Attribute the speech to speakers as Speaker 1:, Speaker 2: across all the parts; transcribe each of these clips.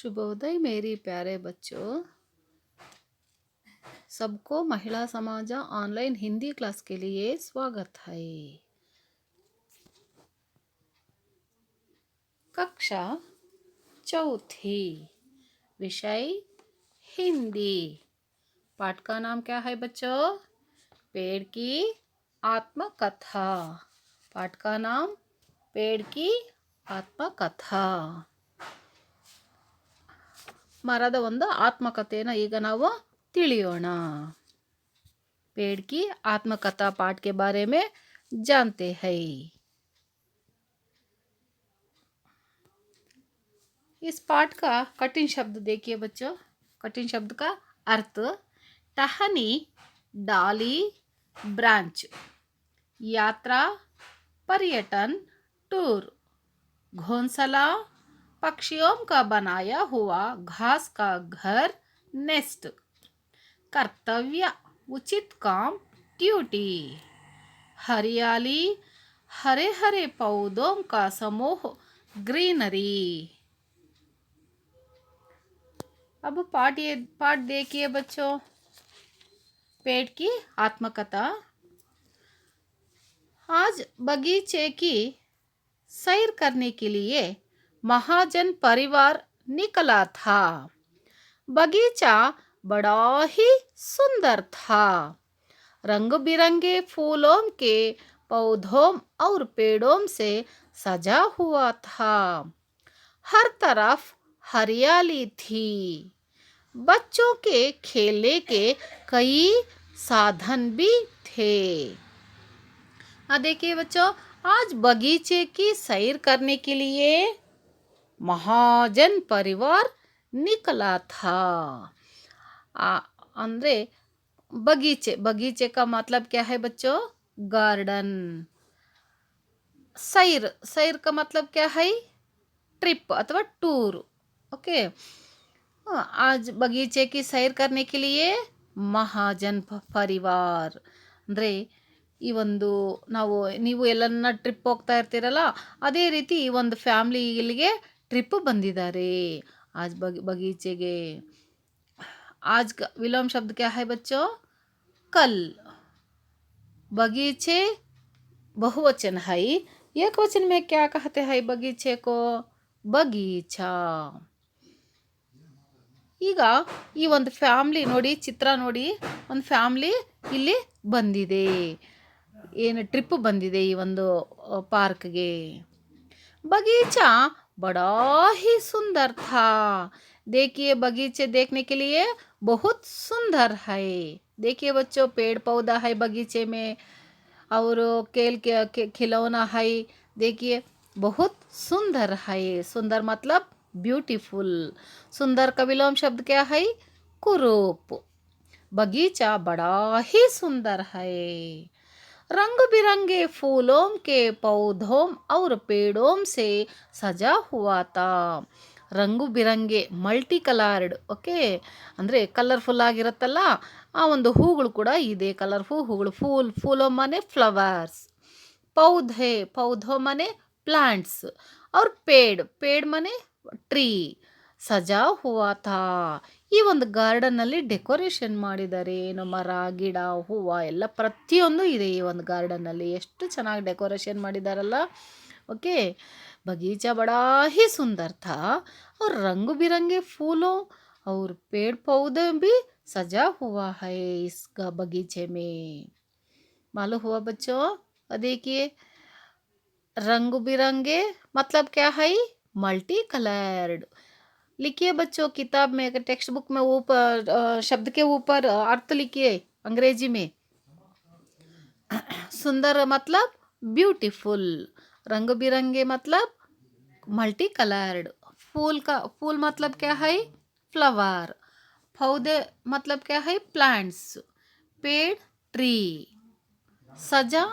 Speaker 1: शुभोदय मेरी प्यारे बच्चों। सबको महिला समाज ऑनलाइन हिंदी क्लास के लिए स्वागत है। कक्षा चौथी, विषय हिंदी। पाठ का नाम क्या है बच्चों? पेड़ की आत्मकथा। पाठ का नाम पेड़ की ಆತ್ಮಕಥಾ. ಮರದ ಒಂದು ಆತ್ಮಕಥೆಯನ್ನು ಈಗ ನಾವು ತಿಳಿಯೋಣ. पेड़ की आत्मकथा पाठ के बारे में जानते हैं. इस पाठ का कठिन शब्द देखिए बच्चों. कठिन शब्द का अर्थ: टहनी, डाली, ब्रांच, यात्रा, पर्यटन, टूर, घोंसला, पक्षियों का बनाया हुआ घास का घर, नेस्ट, कर्तव्य, उचित काम, ड्यूटी, हरियाली, हरे हरे पौधों का समूह, ग्रीनरी. अब पाठ देखिए बच्चों. पेड़ की आत्मकथा. आज बगीचे की सैर करने के लिए महाजन परिवार निकला था. बगीचा बड़ा ही सुंदर था. रंग बिरंगे फूलों के पौधों और पेड़ों से सजा हुआ था. हर तरफ हरियाली थी. बच्चों के खेलने के कई साधन भी थे. देखिए बच्चों, आज बगीचे की सैर करने के लिए महाजन परिवार निकला था. अंदरे बगीचे का मतलब क्या है बच्चों? गार्डन. सैर का मतलब क्या है? ट्रिप अथवा टूर. ओके. आज बगीचे की सैर करने के लिए महाजन परिवार ಅಂದ್ರೆ ಈ ಒಂದು ನೀವು ಎಲ್ಲನ್ನ ಟ್ರಿಪ್ ಹೋಗ್ತಾ ಇರ್ತೀರಲ್ಲ, ಅದೇ ರೀತಿ ಈ ಒಂದು ಫ್ಯಾಮಿಲಿ ಇಲ್ಲಿಗೆ ಟ್ರಿಪ್ ಬಂದಿದ್ದಾರೆ आज बगीचे. आज का विलोम शब्द क्या है बच्चों? कल. बगीचे बहुवचन है. एक वचन में क्या कहते हैं बगीचे को? बगीचा. ಈಗ ಈ ಒಂದು ಫ್ಯಾಮಿಲಿ ನೋಡಿ, ಚಿತ್ರ ನೋಡಿ, ಒಂದು ಫ್ಯಾಮಿಲಿ ಇಲ್ಲಿ ಬಂದಿದೆ. ಏನು ಟ್ರಿಪ್ ಬಂದಿದೆ ಈ ಒಂದು ಪಾರ್ಕ್ಗೆ. बगीचा बड़ा ही सुंदर था. देखिए, बगीचे देखने के लिए बहुत सुंदर है. देखिए बच्चों, पेड़ पौधा है बगीचे में और केल के खिलौना है. देखिए, बहुत सुंदर है. सुंदर मतलब ब्यूटीफुल. सुंदर का विलोम शब्द क्या है? कुरूप. बगीचा बड़ा ही सुंदर है. रंग बिरंगे फूलों के पौधों और पेड़ों से सजा हुआ था. ರಂಗು ಬಿರಂಗೆ, ಮಲ್ಟಿ ಕಲರ್ಡ್. ಓಕೆ, ಅಂದರೆ ಕಲರ್ಫುಲ್ ಆಗಿರುತ್ತಲ್ಲ, ಆ ಒಂದು ಹೂಗಳು ಕೂಡ ಇದೆ. ಕಲರ್ಫುಲ್ ಹೂಗಳು. ಫೂಲೋ ಮನೆ ಫ್ಲವರ್ಸ್. ಪೌಧೋ ಮನೆ ಪ್ಲಾಂಟ್ಸ್. ಅವ್ರ ಪೇಡ್ ಮನೆ ಟ್ರೀ. ಸಜಾ ಹುವಾ ಥಾ. ಈ ಒಂದು ಗಾರ್ಡನ್ನಲ್ಲಿ ಡೆಕೋರೇಷನ್ ಮಾಡಿದ್ದಾರೆ. ಏನು ಮರ, ಗಿಡ, ಹೂವು ಎಲ್ಲ ಪ್ರತಿಯೊಂದು ಇದೆ ಈ ಒಂದು ಗಾರ್ಡನ್ನಲ್ಲಿ. ಎಷ್ಟು ಚೆನ್ನಾಗಿ ಡೆಕೋರೇಷನ್ ಮಾಡಿದಾರಲ್ಲ. ओके. बगीचा बड़ा ही सुंदर था और रंग बिरंगे फूलों और पेड़ पौधे भी सजा हुआ है इस बगीचे में. मालूम हुआ बच्चों? देखिए, रंग बिरंगे मतलब क्या है? Multi coloured. लिखिए बच्चों, किताब में, टेक्स्ट बुक में ऊपर शब्द के ऊपर अर्थ लिखिए अंग्रेजी में. सुंदर मतलब ब्यूटीफुल. रंग बिरंगे मतलब मल्टी कलर्ड. फूल मतलब क्या है? फ्लावर. पौधे मतलब क्या है? प्लांट्स. पेड़ ट्री. सजा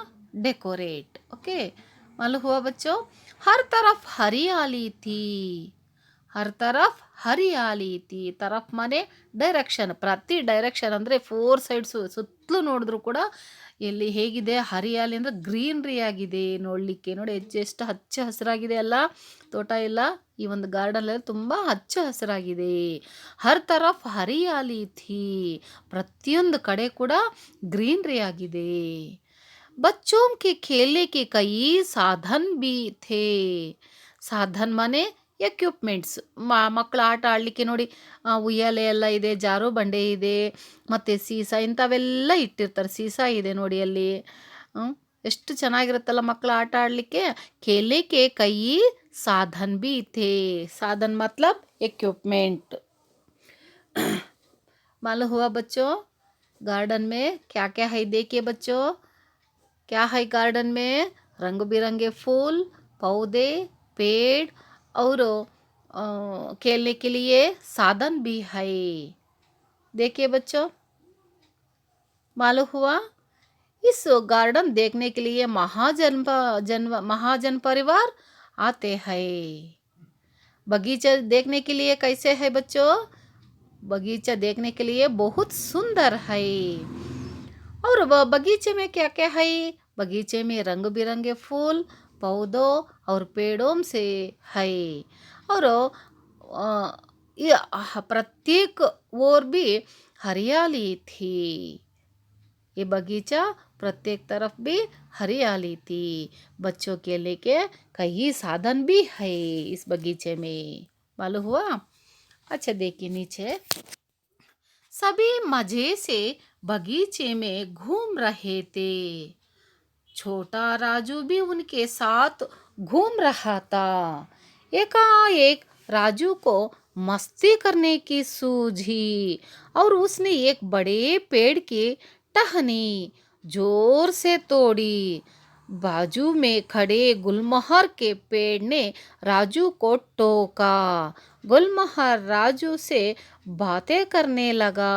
Speaker 1: डेकोरेट. ओके, मालूम हुआ बच्चों? हर तरफ हरियाली थी. हर तरफ ಹರಿಯಾಲಿ ಥಿ. ತರಫ್ ಮನೆ ಡೈರೆಕ್ಷನ್, ಪ್ರತಿ ಡೈರೆಕ್ಷನ್ ಅಂದರೆ 4 ಸೈಡ್ಸು ಸುತ್ತಲೂ ನೋಡಿದ್ರು ಕೂಡ ಎಲ್ಲಿ ಹೇಗಿದೆ ಹರಿಯಾಲಿ ಅಂದರೆ ಗ್ರೀನ್ರಿ ಆಗಿದೆ ನೋಡಲಿಕ್ಕೆ. ನೋಡಿ ಎಷ್ಟು ಹಚ್ಚ ಹಸಿರಾಗಿದೆ ಅಲ್ಲ ತೋಟ ಎಲ್ಲ. ಈ ಒಂದು ಗಾರ್ಡನ್ ತುಂಬ ಹಚ್ಚ ಹಸಿರಾಗಿದೆ. ಹರ್ ತರಫ್ ಹರಿಯಾಲಿ ಥಿ, ಪ್ರತಿಯೊಂದು ಕಡೆ ಕೂಡ ಗ್ರೀನ್ರಿ ಆಗಿದೆ. बच्चों के खेलने के कई साधन भी थे. ಸಾಧನ್ ಮನೆ ಎಕ್ವಿಪ್ಮೆಂಟ್ಸ್, ಮಕ್ಕಳು ಆಟ ಆಡಲಿಕ್ಕೆ ನೋಡಿ ಉಯ್ಯಾಲೆ ಎಲ್ಲ ಇದೆ, ಜಾರೋ ಬಂಡೆ ಇದೆ, ಮತ್ತು ಸೀಸಾ ಇಂಥವೆಲ್ಲ ಇಟ್ಟಿರ್ತಾರೆ. ಸೀಸಾ ಇದೆ ನೋಡಿ ಅಲ್ಲಿ. ಎಷ್ಟು ಚೆನ್ನಾಗಿರುತ್ತಲ್ಲ ಮಕ್ಕಳು ಆಟ ಆಡಲಿಕ್ಕೆ. खेलने ಕೈ ಸಾಧನ್ भी थे. साधन मतलब इक्विपमेंट. मालूम हुआ बच्चों गार्डन में क्या क्या है? देखिए बच्चों, क्या है गार्डन में? रंग बिरंगे फूल, पौधे, पेड़ और खेलने के लिए साधन भी है. देखिए बच्चों, मालूम हुआ? इस गार्डन देखने के लिए महाजन परिवार आते हैं. बगीचा देखने के लिए कैसे है बच्चों? बगीचा देखने के लिए बहुत सुंदर है. और बगीचे में क्या क्या है? बगीचे में रंग बिरंगे फूल, पौधों और पेड़ों से है. और प्रत्येक ओर भी हरियाली थी. ये बगीचा प्रत्येक तरफ भी हरियाली थी. बच्चों के लिए कई साधन भी है इस बगीचे में. मालूम हुआ? अच्छा देखिए नीचे, सभी मजे से बगीचे में घूम रहे थे. छोटा राजू भी उनके साथ घूम रहा था. एकाएक राजू को मस्ती करने की सूझी और उसने एक बड़े पेड़ की टहनी जोर से तोड़ी. बाजू में खड़े गुलमोहर के पेड़ ने राजू को टोका. गुलमोहर राजू से बातें करने लगा.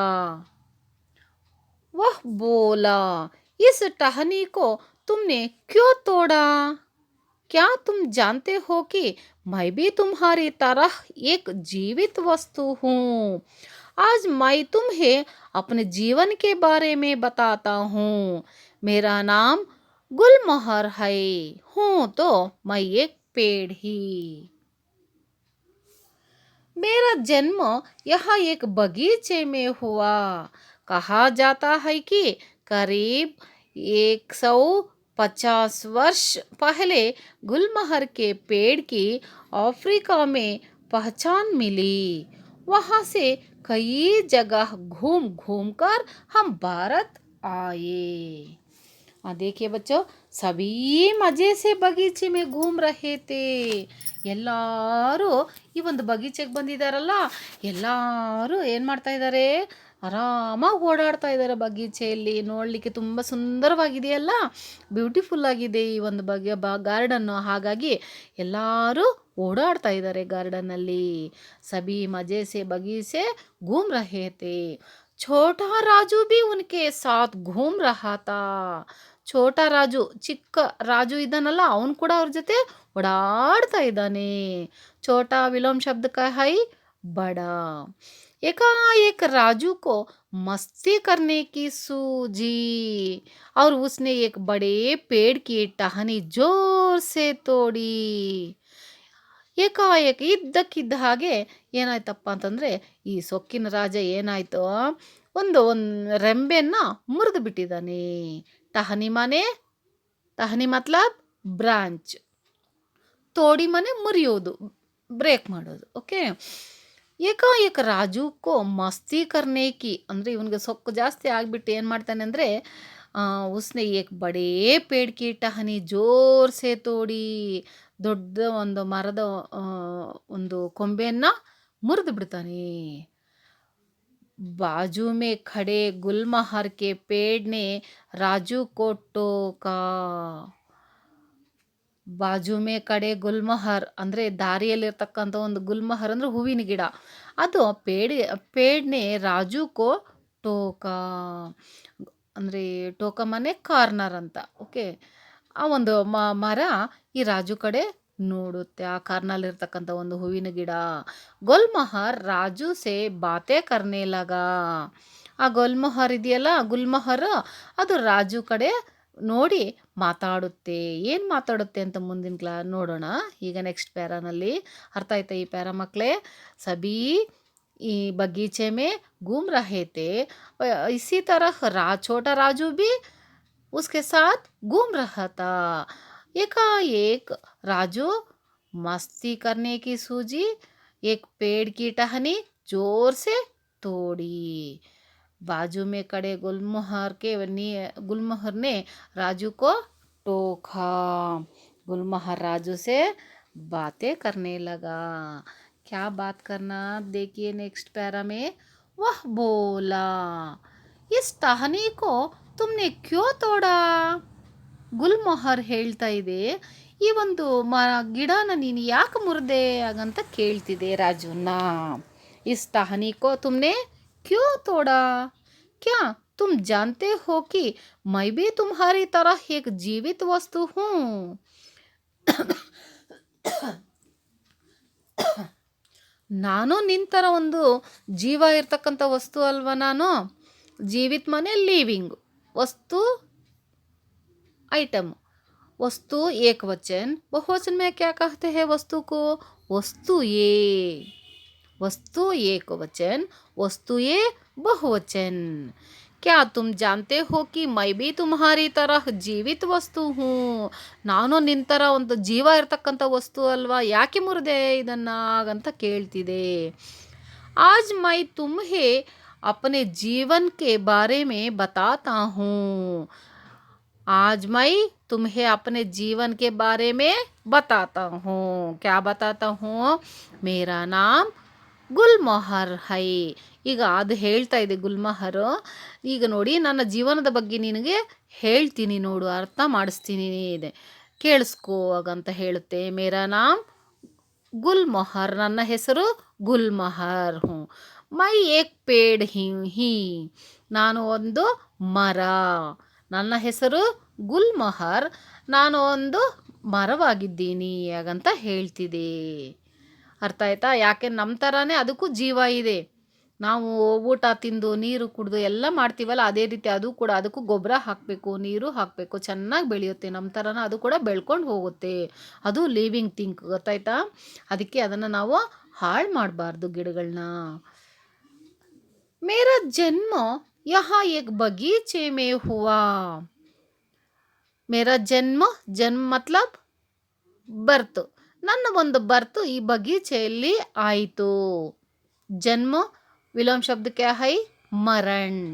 Speaker 1: वह बोला, इस टहनी को तुमने क्यों तोड़ा? क्या तुम जानते हो कि मैं भी तुम्हारी तरह एक जीवित वस्तु हूँ? आज मैं तुम्हें अपने जीवन के बारे में बताता हूँ. मेरा नाम गुलमोहर है. हूँ तो मैं एक पेड़ ही. मेरा जन्म यहाँ एक बगीचे में हुआ. कहा जाता है कि करीब 150 वर्ष पहले गुलमोहर के पेड़ की अफ्रीका में पहचान मिली. वहाँ से कई जगह घूम घूम कर हम भारत आए. देखिए बच्चों, सभी मजे से बगीचे में घूम रहे थे. ಎಲ್ಲರೂ ಈ ಒಂದು ಬಗೀಚೆಗೆ ಬಂದಿದ್ದಾರಲ್ಲ, ಎಲ್ಲರೂ ಏನು ಮಾಡ್ತಾ ಇದ್ದಾರೆ? ಆರಾಮಾಗಿ ಓಡಾಡ್ತಾ ಇದ್ದಾರೆ ಬಗೀಚೆಯಲ್ಲಿ. ನೋಡಲಿಕ್ಕೆ ತುಂಬ ಸುಂದರವಾಗಿದೆಯಲ್ಲ, ಬ್ಯೂಟಿಫುಲ್ ಆಗಿದೆ ಈ ಒಂದು ಗಾರ್ಡನ್ನು. ಹಾಗಾಗಿ ಎಲ್ಲರೂ ಓಡಾಡ್ತಾ ಇದ್ದಾರೆ ಗಾರ್ಡನ್ನಲ್ಲಿ. ಸಭಿ ಮಜೆ ಸೆ ಬಗೀಚೆ घूम रहे थे. छोटा राजू भी उनके साथ घूम रहा था. ಛೋಟಾ ರಾಜು, ಚಿಕ್ಕ ರಾಜು ಇದ್ದಾನಲ್ಲ, ಅವನು ಕೂಡ ಅವ್ರ ಜೊತೆ ಓಡಾಡ್ತಾ ಇದ್ದಾನೆ. ಛೋಟಾ ವಿಲೋಮ್ ಶಬ್ದ का है बड़ा. एकाएक राजू को मस्ती करने की सूझी और उसने एक बड़े पेड़ की टहनी जोर से तोड़ी. ಏಕಾಏಕ ಇದ್ದಕ್ಕಿದ್ದ ಹಾಗೆ ಏನಾಯ್ತಪ್ಪ ಅಂತಂದರೆ, ಈ ಸೊಕ್ಕಿನ ರಾಜ ಏನಾಯ್ತು, ಒಂದು ರೆಂಬೆಯನ್ನು ಮುರಿದು ಬಿಟ್ಟಿದ್ದಾನೆ. ಟಹನಿ ಮತ್ಲಬ್ ಬ್ರಾಂಚ್, ತೋಡಿ ಮನೆ ಮುರಿಯೋದು, ಬ್ರೇಕ್ ಮಾಡೋದು. ಓಕೆ. ಏಕಾಏಕ ರಾಜುಕೋ ಮಸ್ತಿ ಕರ್ನೇಕಿ ಅಂದರೆ ಇವನಿಗೆ ಸೊಕ್ಕು ಜಾಸ್ತಿ ಆಗಿಬಿಟ್ಟು ಏನು ಮಾಡ್ತಾನೆ ಅಂದರೆ, ಉಸ್ನೆ ಏಕ್ ಬಡೇ ಪೇಡ್ ಕಿ ಟಹನಿ ಜೋರ್ ಸೆ ತೋಡಿ, ದೊಡ್ಡ ಒಂದು ಮರದ ಒಂದು ಕೊಂಬೆಯನ್ನು ಮುರಿದು ಬಿಡ್ತಾನೆ. बाजू में खड़े गुलमोहर के पेड़ ने राजू को टोका. ಬಾಜು ಮೇ ಕಡೆ ಗುಲ್ಮೋಹರ್ ಅಂದರೆ ದಾರಿಯಲ್ಲಿರ್ತಕ್ಕಂಥ ಒಂದು ಗುಲ್ಮೋಹರ್ ಅಂದರೆ ಹೂವಿನ ಗಿಡ. ಅದು ಪೇಡ್ನೆ ರಾಜು ಕೋ ಟೋಕಾ ಅಂದರೆ ಟೋಕ ಮನೆ ಕಾರ್ನರ್ ಅಂತ. ಓಕೆ. ಆ ಒಂದು ಮರ ಈ ರಾಜು ಕಡೆ ನೋಡುತ್ತೆ. ಆ ಕಾರ್ನಲ್ಲಿರ್ತಕ್ಕಂಥ ಒಂದು ಹೂವಿನ ಗಿಡ. ಗುಲ್ಮಹರ್ ರಾಜು ಸೇ ಬಾತೆ ಕರ್ನೆ ಲಗಾ. ಆ ಗುಲ್ಮಹರ್ ಇದೆಯಲ್ಲ, ಗುಲ್ಮಹರ್ ಅದು ರಾಜು ಕಡೆ ನೋಡಿ ಮಾತಾಡುತ್ತೆ. ಏನು ಮಾತಾಡುತ್ತೆ ಅಂತ ಮುಂದಿನ ನೋಡೋಣ. ಈಗ ನೆಕ್ಸ್ಟ್ ಪ್ಯಾರಾನಲ್ಲಿ. ಅರ್ಥ ಆಯ್ತಾ ಈ ಪ್ಯಾರಾ ಮಕ್ಕಳೇ? ಸಬೀ ಈ बगीचे में घूम रहे थे। इसी तरह छोटा राजू भी उसके साथ घूम रहा था। एकाएक राजू मस्ती करने की सूझी एक पेड़ की टहनी जोर से तोड़ी। बाजू में खड़े गुलमोहर ने राजू को टोका। गुलमोहर राजू से बातें करने लगा। क्या बात करना? देखिए नेक्स्ट पैरा में। वह बोला, इस टहनी को तुमने क्यों तोड़ा? ಗುಲ್ಮೊಹರ್ ಹೇಳ್ತಾ ಇದೆ, ಈ ಒಂದು ಗಿಡನ ನೀನು ಯಾಕೆ ಮುರಿದೆ ಹಾಗಂತ ಕೇಳ್ತಿದೆ ರಾಜುನ. ಇಸ್ ಟಹನಿ ಕೋ ತುಮ್ನೆ ಕ್ಯೂ ತೋಡಾ? क्या तुम जानते हो कि मैं भी तुम्हारी तरह एक जीवित वस्तु हूँ? ನಾನು ನಿನ್ನ ಥರ ಒಂದು ಜೀವ ಇರ್ತಕ್ಕಂಥ ವಸ್ತು ಅಲ್ವಾ ನಾನು. ಜೀವಿತ್ ಮನೆ ಲಿವಿಂಗ್, ವಸ್ತು आइटम। वस्तु एक वचन, बहुवचन में क्या कहते हैं वस्तु को? वस्तु ये। वस्तु एक वचन, वस्तु ये बहुवचन। क्या तुम जानते हो कि मैं भी तुम्हारी तरह जीवित वस्तु हूँ? ನಾನು ನಿನ್ನ ಥರ ಒಂದು ಜೀವ ಇರ್ತಕ್ಕಂಥ ವಸ್ತು ಅಲ್ವಾ, ಯಾಕೆ ಮುರಿದೆ ಇದನ್ನ ಅಂತ ಕೇಳ್ತಿದೆ. आज मैं तुम्हें अपने जीवन के बारे में बताता हूँ। आज मैं तुम्हें अपने जीवन के बारे में बताता हूँ। क्या बताता हूँ? मेरा नाम ಗುಲ್ಮೊಹರ್ ಹೈ. ಈಗ ಅದು ಹೇಳ್ತಾ ಇದೆ ಗುಲ್ಮೊಹರ್. ಈಗ ನೋಡಿ, ನನ್ನ ಜೀವನದ ಬಗ್ಗೆ ನಿನಗೆ ಹೇಳ್ತೀನಿ ನೋಡು, ಅರ್ಥ ಮಾಡಿಸ್ತೀನಿ ಇದೆ, ಕೇಳಿಸ್ಕೋ ಹಾಗಂತ ಹೇಳುತ್ತೆ. ಮೇರಾ ನಾಮ್ ಗುಲ್ಮೊಹರ್, ನನ್ನ ಹೆಸರು ಗುಲ್ಮೊಹರ್. ಹ್ಞೂ. ಮೈ ಏಕ್ ಪೇಡ್ ಹಿ, ನಾನು ಒಂದು ಮರ. ನನ್ನ ಹೆಸರು ಗುಲ್ಮೊಹರ್, ನಾನು ಒಂದು ಮರವಾಗಿದ್ದೀನಿ ಹಾಗಂತ ಹೇಳ್ತಿದೆ. ಅರ್ಥ ಆಯ್ತಾ? ಯಾಕೆ ನಮ್ಮ ಥರನೇ ಅದಕ್ಕೂ ಜೀವ ಇದೆ. ನಾವು ಊಟ ತಿಂದು ನೀರು ಕುಡಿದು ಎಲ್ಲ ಮಾಡ್ತೀವಲ್ಲ, ಅದೇ ರೀತಿ ಅದು ಕೂಡ, ಅದಕ್ಕೂ ಗೊಬ್ಬರ ಹಾಕಬೇಕು, ನೀರು ಹಾಕಬೇಕು, ಚೆನ್ನಾಗಿ ಬೆಳೆಯುತ್ತೆ. ನಮ್ಮ ಥರನ ಅದು ಕೂಡ ಬೆಳ್ಕೊಂಡು ಹೋಗುತ್ತೆ. ಅದು ಲಿವಿಂಗ್ ಥಿಂಕ್, ಗೊತ್ತಾಯ್ತಾ? ಅದಕ್ಕೆ ಅದನ್ನು ನಾವು ಹಾಳು ಮಾಡಬಾರ್ದು ಗಿಡಗಳನ್ನ. ಮೇರಾ ಜನ್ಮ ಯಹಾ ಏಕ್ ಬಗೀಚೆ ಮೇ ಹುವಾ. ಮೇರಾ ಜನ್ಮ ಮತ್ಲಬ್ ಬರ್ತ್. ನನ್ನ ಒಂದು ಬರ್ತ್ ಈ ಬಗೀಚೆಯಲ್ಲಿ ಆಯಿತು. ಜನ್ಮ ವಿಲೋಮ್ ಶಬ್ದ ಕ್ಯಾ ಹೈ? ಮರಣ್.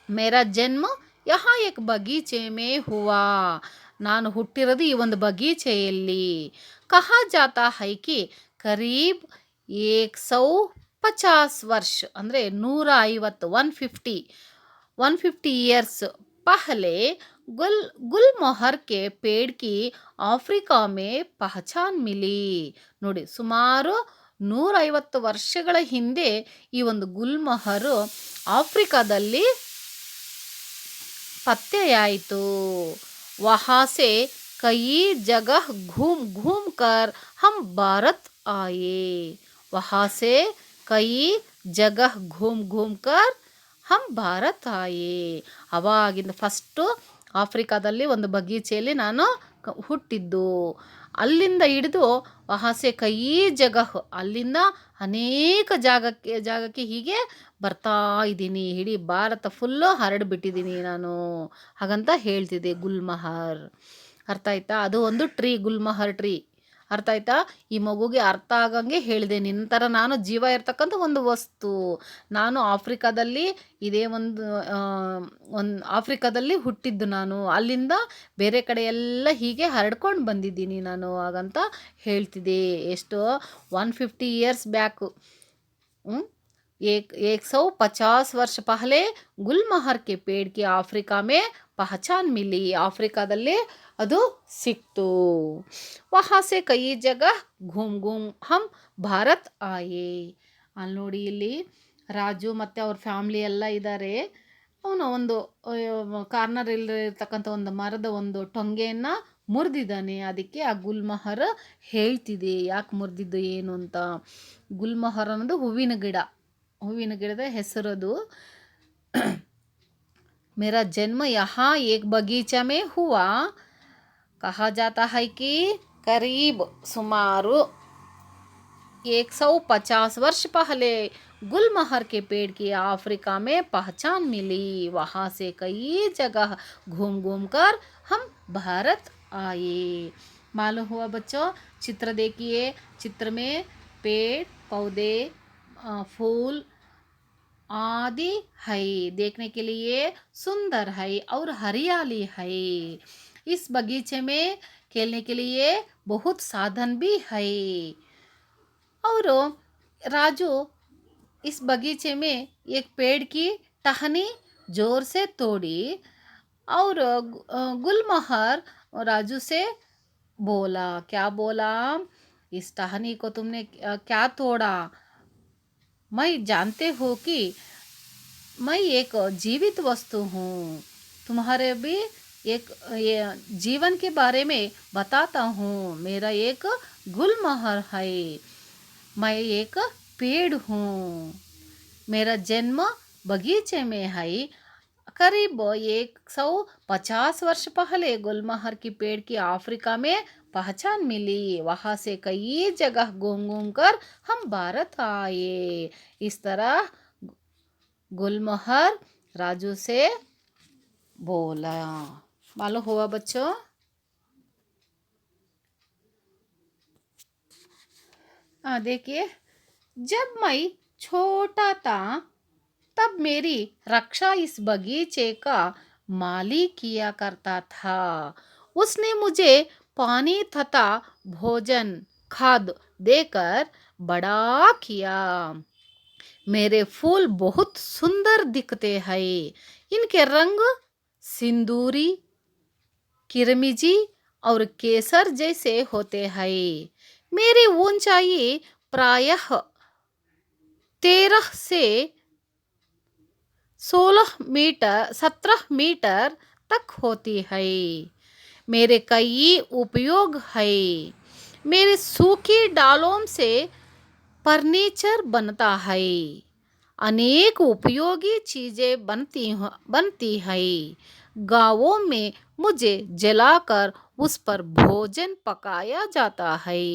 Speaker 1: ಮೇರಾ ಜನ್ಮ ಯಹಾ ಏಕ್ ಬಗೀಚೆ ಮೇ ಹುವಾ. ನಾನು ಹುಟ್ಟಿರೋದು ಈ ಒಂದು ಬಗೀಚೆಯಲ್ಲಿ. ಕಹಾ ಜಾತಾ ಹೈ ಕಿ ಕರೀಬ್ 150 ವರ್ಷ ಅಂದರೆ 150 150 ಇಯರ್ಸ್ पहले गुलमोहर के पेड़ की अफ्रीका में पहचान मिली. ನೋಡಿ, ಸುಮಾರು 150 ವರ್ಷಗಳ ಹಿಂದೆ ಈ ಒಂದು ಗುಲ್ಮೊಹರು ಆಫ್ರಿಕಾದಲ್ಲಿ ಪತ್ತೆಯಾಯಿತು. वहाँ से कई जगह घूम घूम कर हम भारत आए. वहाँ से कई जगह घूम घूम कर ಹಮ್ ಭಾರತ್ ಆಯೇ. ಅವಾಗಿಂದ ಫಸ್ಟು ಆಫ್ರಿಕಾದಲ್ಲಿ ಒಂದು ಬಗೀಚೆಯಲ್ಲಿ ನಾನು ಹುಟ್ಟಿದ್ದು. ಅಲ್ಲಿಂದ ಹಿಡಿದು ವಹಾಸೆ ಕೈ ಜಗಹ್, ಅಲ್ಲಿಂದ ಅನೇಕ ಜಾಗಕ್ಕೆ ಹೀಗೆ ಬರ್ತಾ ಇದ್ದೀನಿ. ಇಡೀ ಭಾರತ ಫುಲ್ಲು ಹರಡಿಬಿಟ್ಟಿದ್ದೀನಿ ನಾನು ಹಾಗಂತ ಹೇಳ್ತಿದ್ದೆ ಗುಲ್ಮೊಹರ್. ಅರ್ಥ ಆಯ್ತಾ? ಅದು ಒಂದು ಟ್ರೀ, ಗುಲ್ಮೊಹರ್ ಟ್ರೀ. ಅರ್ಥ ಆಯ್ತಾ? ಈ ಮಗುಗೆ ಅರ್ಥ ಆಗಂಗೆ ಹೇಳಿದೆ. ನಿನ್ನ ಥರ ನಾನು ಜೀವ ಇರ್ತಕ್ಕಂಥ ಒಂದು ವಸ್ತು. ನಾನು ಆಫ್ರಿಕಾದಲ್ಲಿ ಇದೇ ಒಂದು ಆಫ್ರಿಕಾದಲ್ಲಿ ಹುಟ್ಟಿದ್ದು ನಾನು. ಅಲ್ಲಿಂದ ಬೇರೆ ಕಡೆ ಎಲ್ಲ ಹೀಗೆ ಹರಡ್ಕೊಂಡು ಬಂದಿದ್ದೀನಿ ನಾನು ಹಾಗಂತ ಹೇಳ್ತಿದ್ದೆ. ಎಷ್ಟು? 150 ಇಯರ್ಸ್ ಬ್ಯಾಕು. 150 ವರ್ಷ ಪಹಲೆ ಗುಲ್ಮೊಹರ್ ಕೆ ಪೇಡ್ ಕೆ ಆಫ್ರಿಕಾ ಮೇ ಪಹಚಾನ್ ಮಿಲಿ. ಆಫ್ರಿಕಾದಲ್ಲಿ ಅದು ಸಿಕ್ತು. ವಹಾಸೆ ಕೈ ಜಗ ಘೂಮ್ ಘೂಮ್ ಹಮ್ ಭಾರತ್ ಆಯೇ. ಅಲ್ಲಿ ನೋಡಿ, ಇಲ್ಲಿ ರಾಜು ಮತ್ತು ಅವ್ರ ಫ್ಯಾಮ್ಲಿ ಎಲ್ಲ ಇದ್ದಾರೆ. ಅವನು ಒಂದು ಕಾರ್ನರ್ ಇರ್ತಕ್ಕಂಥ ಒಂದು ಮರದ ಒಂದು ಟೊಂಗೆಯನ್ನು ಮುರಿದಿದ್ದಾನೆ. ಅದಕ್ಕೆ ಆ ಗುಲ್ಮಹರ್ ಹೇಳ್ತಿದೆ ಯಾಕೆ ಮುರಿದಿದ್ದು ಏನು ಅಂತ. ಗುಲ್ಮಹರ್ ಅನ್ನೋದು ಹೂವಿನ ಗಿಡ, ಹೂವಿನ ಗಿಡದ ಹೆಸರದು. मेरा जन्म यहाँ एक बगीचा में हुआ. कहा जाता है कि करीब सुमारू 150 वर्ष पहले गुलमहर के पेड़ की अफ्रीका में पहचान मिली. वहाँ से कई जगह घूम घूम कर हम भारत आए. मालूम हुआ बच्चों? चित्र देखिए. चित्र में पेड़ पौधे फूल आदि है, देखने के लिए सुंदर है और हरियाली है. इस बगीचे में खेलने के लिए बहुत साधन भी है. और राजू इस बगीचे में एक पेड़ की टहनी जोर से तोड़ी और गुलमहर राजू से बोला. क्या बोला? इस टहनी को तुमने क्या तोड़ा? मैं जानते हो कि मैं एक जीवित वस्तु हूँ. तुम्हारे भी एक ये जीवन के बारे में बताता हूँ. मेरा एक गुलमहर है. मैं एक पेड़ हूँ. मेरा जन्म बगीचे में है. करीब 150 वर्ष पहले गुलमहर की पेड़ की अफ्रीका में पहचान मिली. वहाँ से कई जगह घूम घूम कर हम भारत आए. इस तरह गुलमहर राजू से बोला. मालूम हुआ बच्चों? देखिए, जब मैं छोटा था तब मेरी रक्षा इस बगीचे का माली किया करता था. उसने मुझे पानी तथा भोजन खाद देकर बड़ा किया. मेरे फूल बहुत सुंदर दिखते हैं. इनके रंग सिंदूरी, किरमिजी और केसर जैसे होते हैं. मेरी ऊंचाई प्रायः 13 से 17 मीटर तक होती है. मेरे कई उपयोग है. मेरे सूखी डालों से फर्नीचर बनता है. अनेक उपयोगी चीज़ें बनती है. गाँवों में मुझे जलाकर उस पर भोजन पकाया जाता है.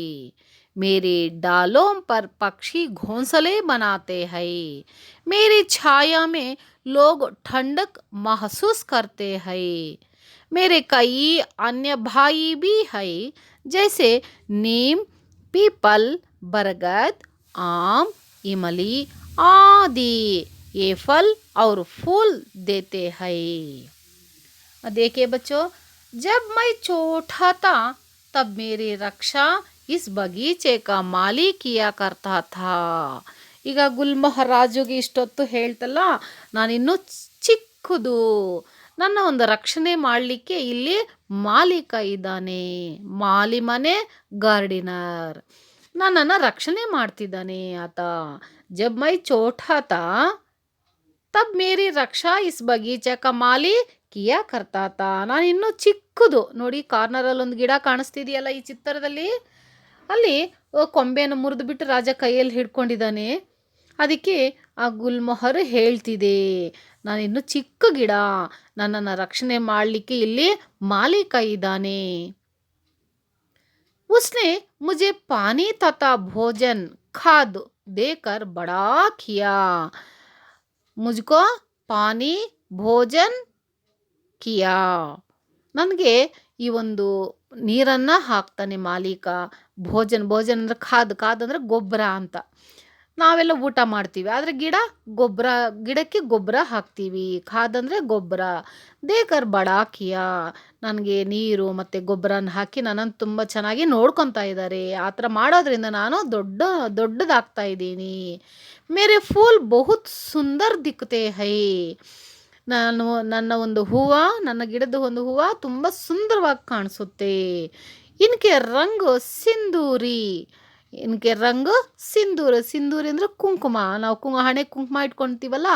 Speaker 1: मेरे डालों पर पक्षी घोंसले बनाते हैं. मेरी छाया में लोग ठंडक महसूस करते हैं. मेरे कई अन्य भाई भी हैं, जैसे नीम, पीपल, बरगद, आम, इमली आदि. ये फल और फूल देते हैं. देखिए बच्चों, जब मैं छोटा था तब मेरी रक्षा इस बगीचे का माली किया करता था. ಈಗ ಗುಲ್ಮಹರ್ ರಾಜುಗೆ ಇಷ್ಟೊತ್ತು ಹೇಳ್ತಲ್ಲ, ನಾನಿನ್ನೂ ಚಿಕ್ಕದು, ನನ್ನ ಒಂದು ರಕ್ಷಣೆ ಮಾಡಲಿಕ್ಕೆ ಇಲ್ಲಿ ಮಾಲೀಕ ಇದ್ದಾನೆ. ಮಾಲಿ ಮನೆ ಗಾರ್ಡಿನರ್, ನನ್ನನ್ನು ರಕ್ಷಣೆ ಮಾಡ್ತಿದ್ದಾನೆ ಆತ. ಜಬ್ ಮೈ ಚೋಟಾ ತಾ ತಬ್ ಮೇರಿ ರಕ್ಷಾ ಇಸ್ ಬಗೀಚಾ ಕಾ ಮಾಲಿ ಕಿಯಾ ಕರ್ತಾ ತಾ. ನಾನು ಇನ್ನೂ ಚಿಕ್ಕದು. ನೋಡಿ, ಕಾರ್ನರಲ್ಲಿ ಒಂದು ಗಿಡ ಕಾಣಿಸ್ತಿದೆಯಲ್ಲ ಈ ಚಿತ್ರದಲ್ಲಿ, ಅಲ್ಲಿ ಕೊಂಬೆಯನ್ನು ಮುರಿದು ಬಿಟ್ಟು ರಾಜ ಕೈಯಲ್ಲಿ ಹಿಡ್ಕೊಂಡಿದ್ದಾನೆ. ಅದಕ್ಕೆ ಆ ಗುಲ್ಮೊಹರ್ ಹೇಳ್ತಿದೆ, ನಾನಿನ್ನು ಚಿಕ್ಕ ಗಿಡ, ನನ್ನನ್ನು ರಕ್ಷಣೆ ಮಾಡಲಿಕ್ಕೆ ಇಲ್ಲಿ ಮಾಲೀಕ ಇದ್ದಾನೆ. उसने मुझे पानी तथा भोजन खाद देकर बड़ा किया. मुझको पानी भोजन किया. ನನಗೆ ಈ ಒಂದು ನೀರನ್ನು ಹಾಕ್ತಾನೆ ಮಾಲೀಕ. ಭೋಜನ ಅಂದರೆ ಖಾದ್ ಅಂದರೆ ಗೊಬ್ಬರ ಅಂತ. ನಾವೆಲ್ಲ ಊಟ ಮಾಡ್ತೀವಿ, ಆದರೆ ಗಿಡಕ್ಕೆ ಗೊಬ್ಬರ ಹಾಕ್ತೀವಿ. ಖಾದ್ ಅಂದರೆ ಗೊಬ್ಬರ. ದೇಕರ್ ಬಡಾಕಿಯ, ನನಗೆ ನೀರು ಮತ್ತು ಗೊಬ್ಬರನ ಹಾಕಿ ನನ್ನನ್ನು ತುಂಬ ಚೆನ್ನಾಗಿ ನೋಡ್ಕೊತಾ ಇದ್ದಾರೆ. ಆ ಥರ ಮಾಡೋದ್ರಿಂದ ನಾನು ದೊಡ್ಡದಾಗ್ತಾ ಇದ್ದೀನಿ. ಮೇರೆ ಫೂಲ್ ಬಹುತ್ ಸುಂದರ್ ದಿಕ್ತೆ ಹೈ. ನನ್ನ ಒಂದು ಹೂವು, ನನ್ನ ಗಿಡದ ಒಂದು ಹೂವು ತುಂಬ ಸುಂದರವಾಗಿ ಕಾಣಿಸುತ್ತೆ. ಇನ್ಕೆ ರಂಗು ಸಿಂಧೂರಿ. ಇನ್ಕೆ ರಂಗು ಸಿಂಧೂರಿ ಅಂದರೆ ಕುಂಕುಮ. ನಾವು ಹಣೆ ಕುಂಕುಮ ಇಟ್ಕೊಳ್ತೀವಲ್ಲ,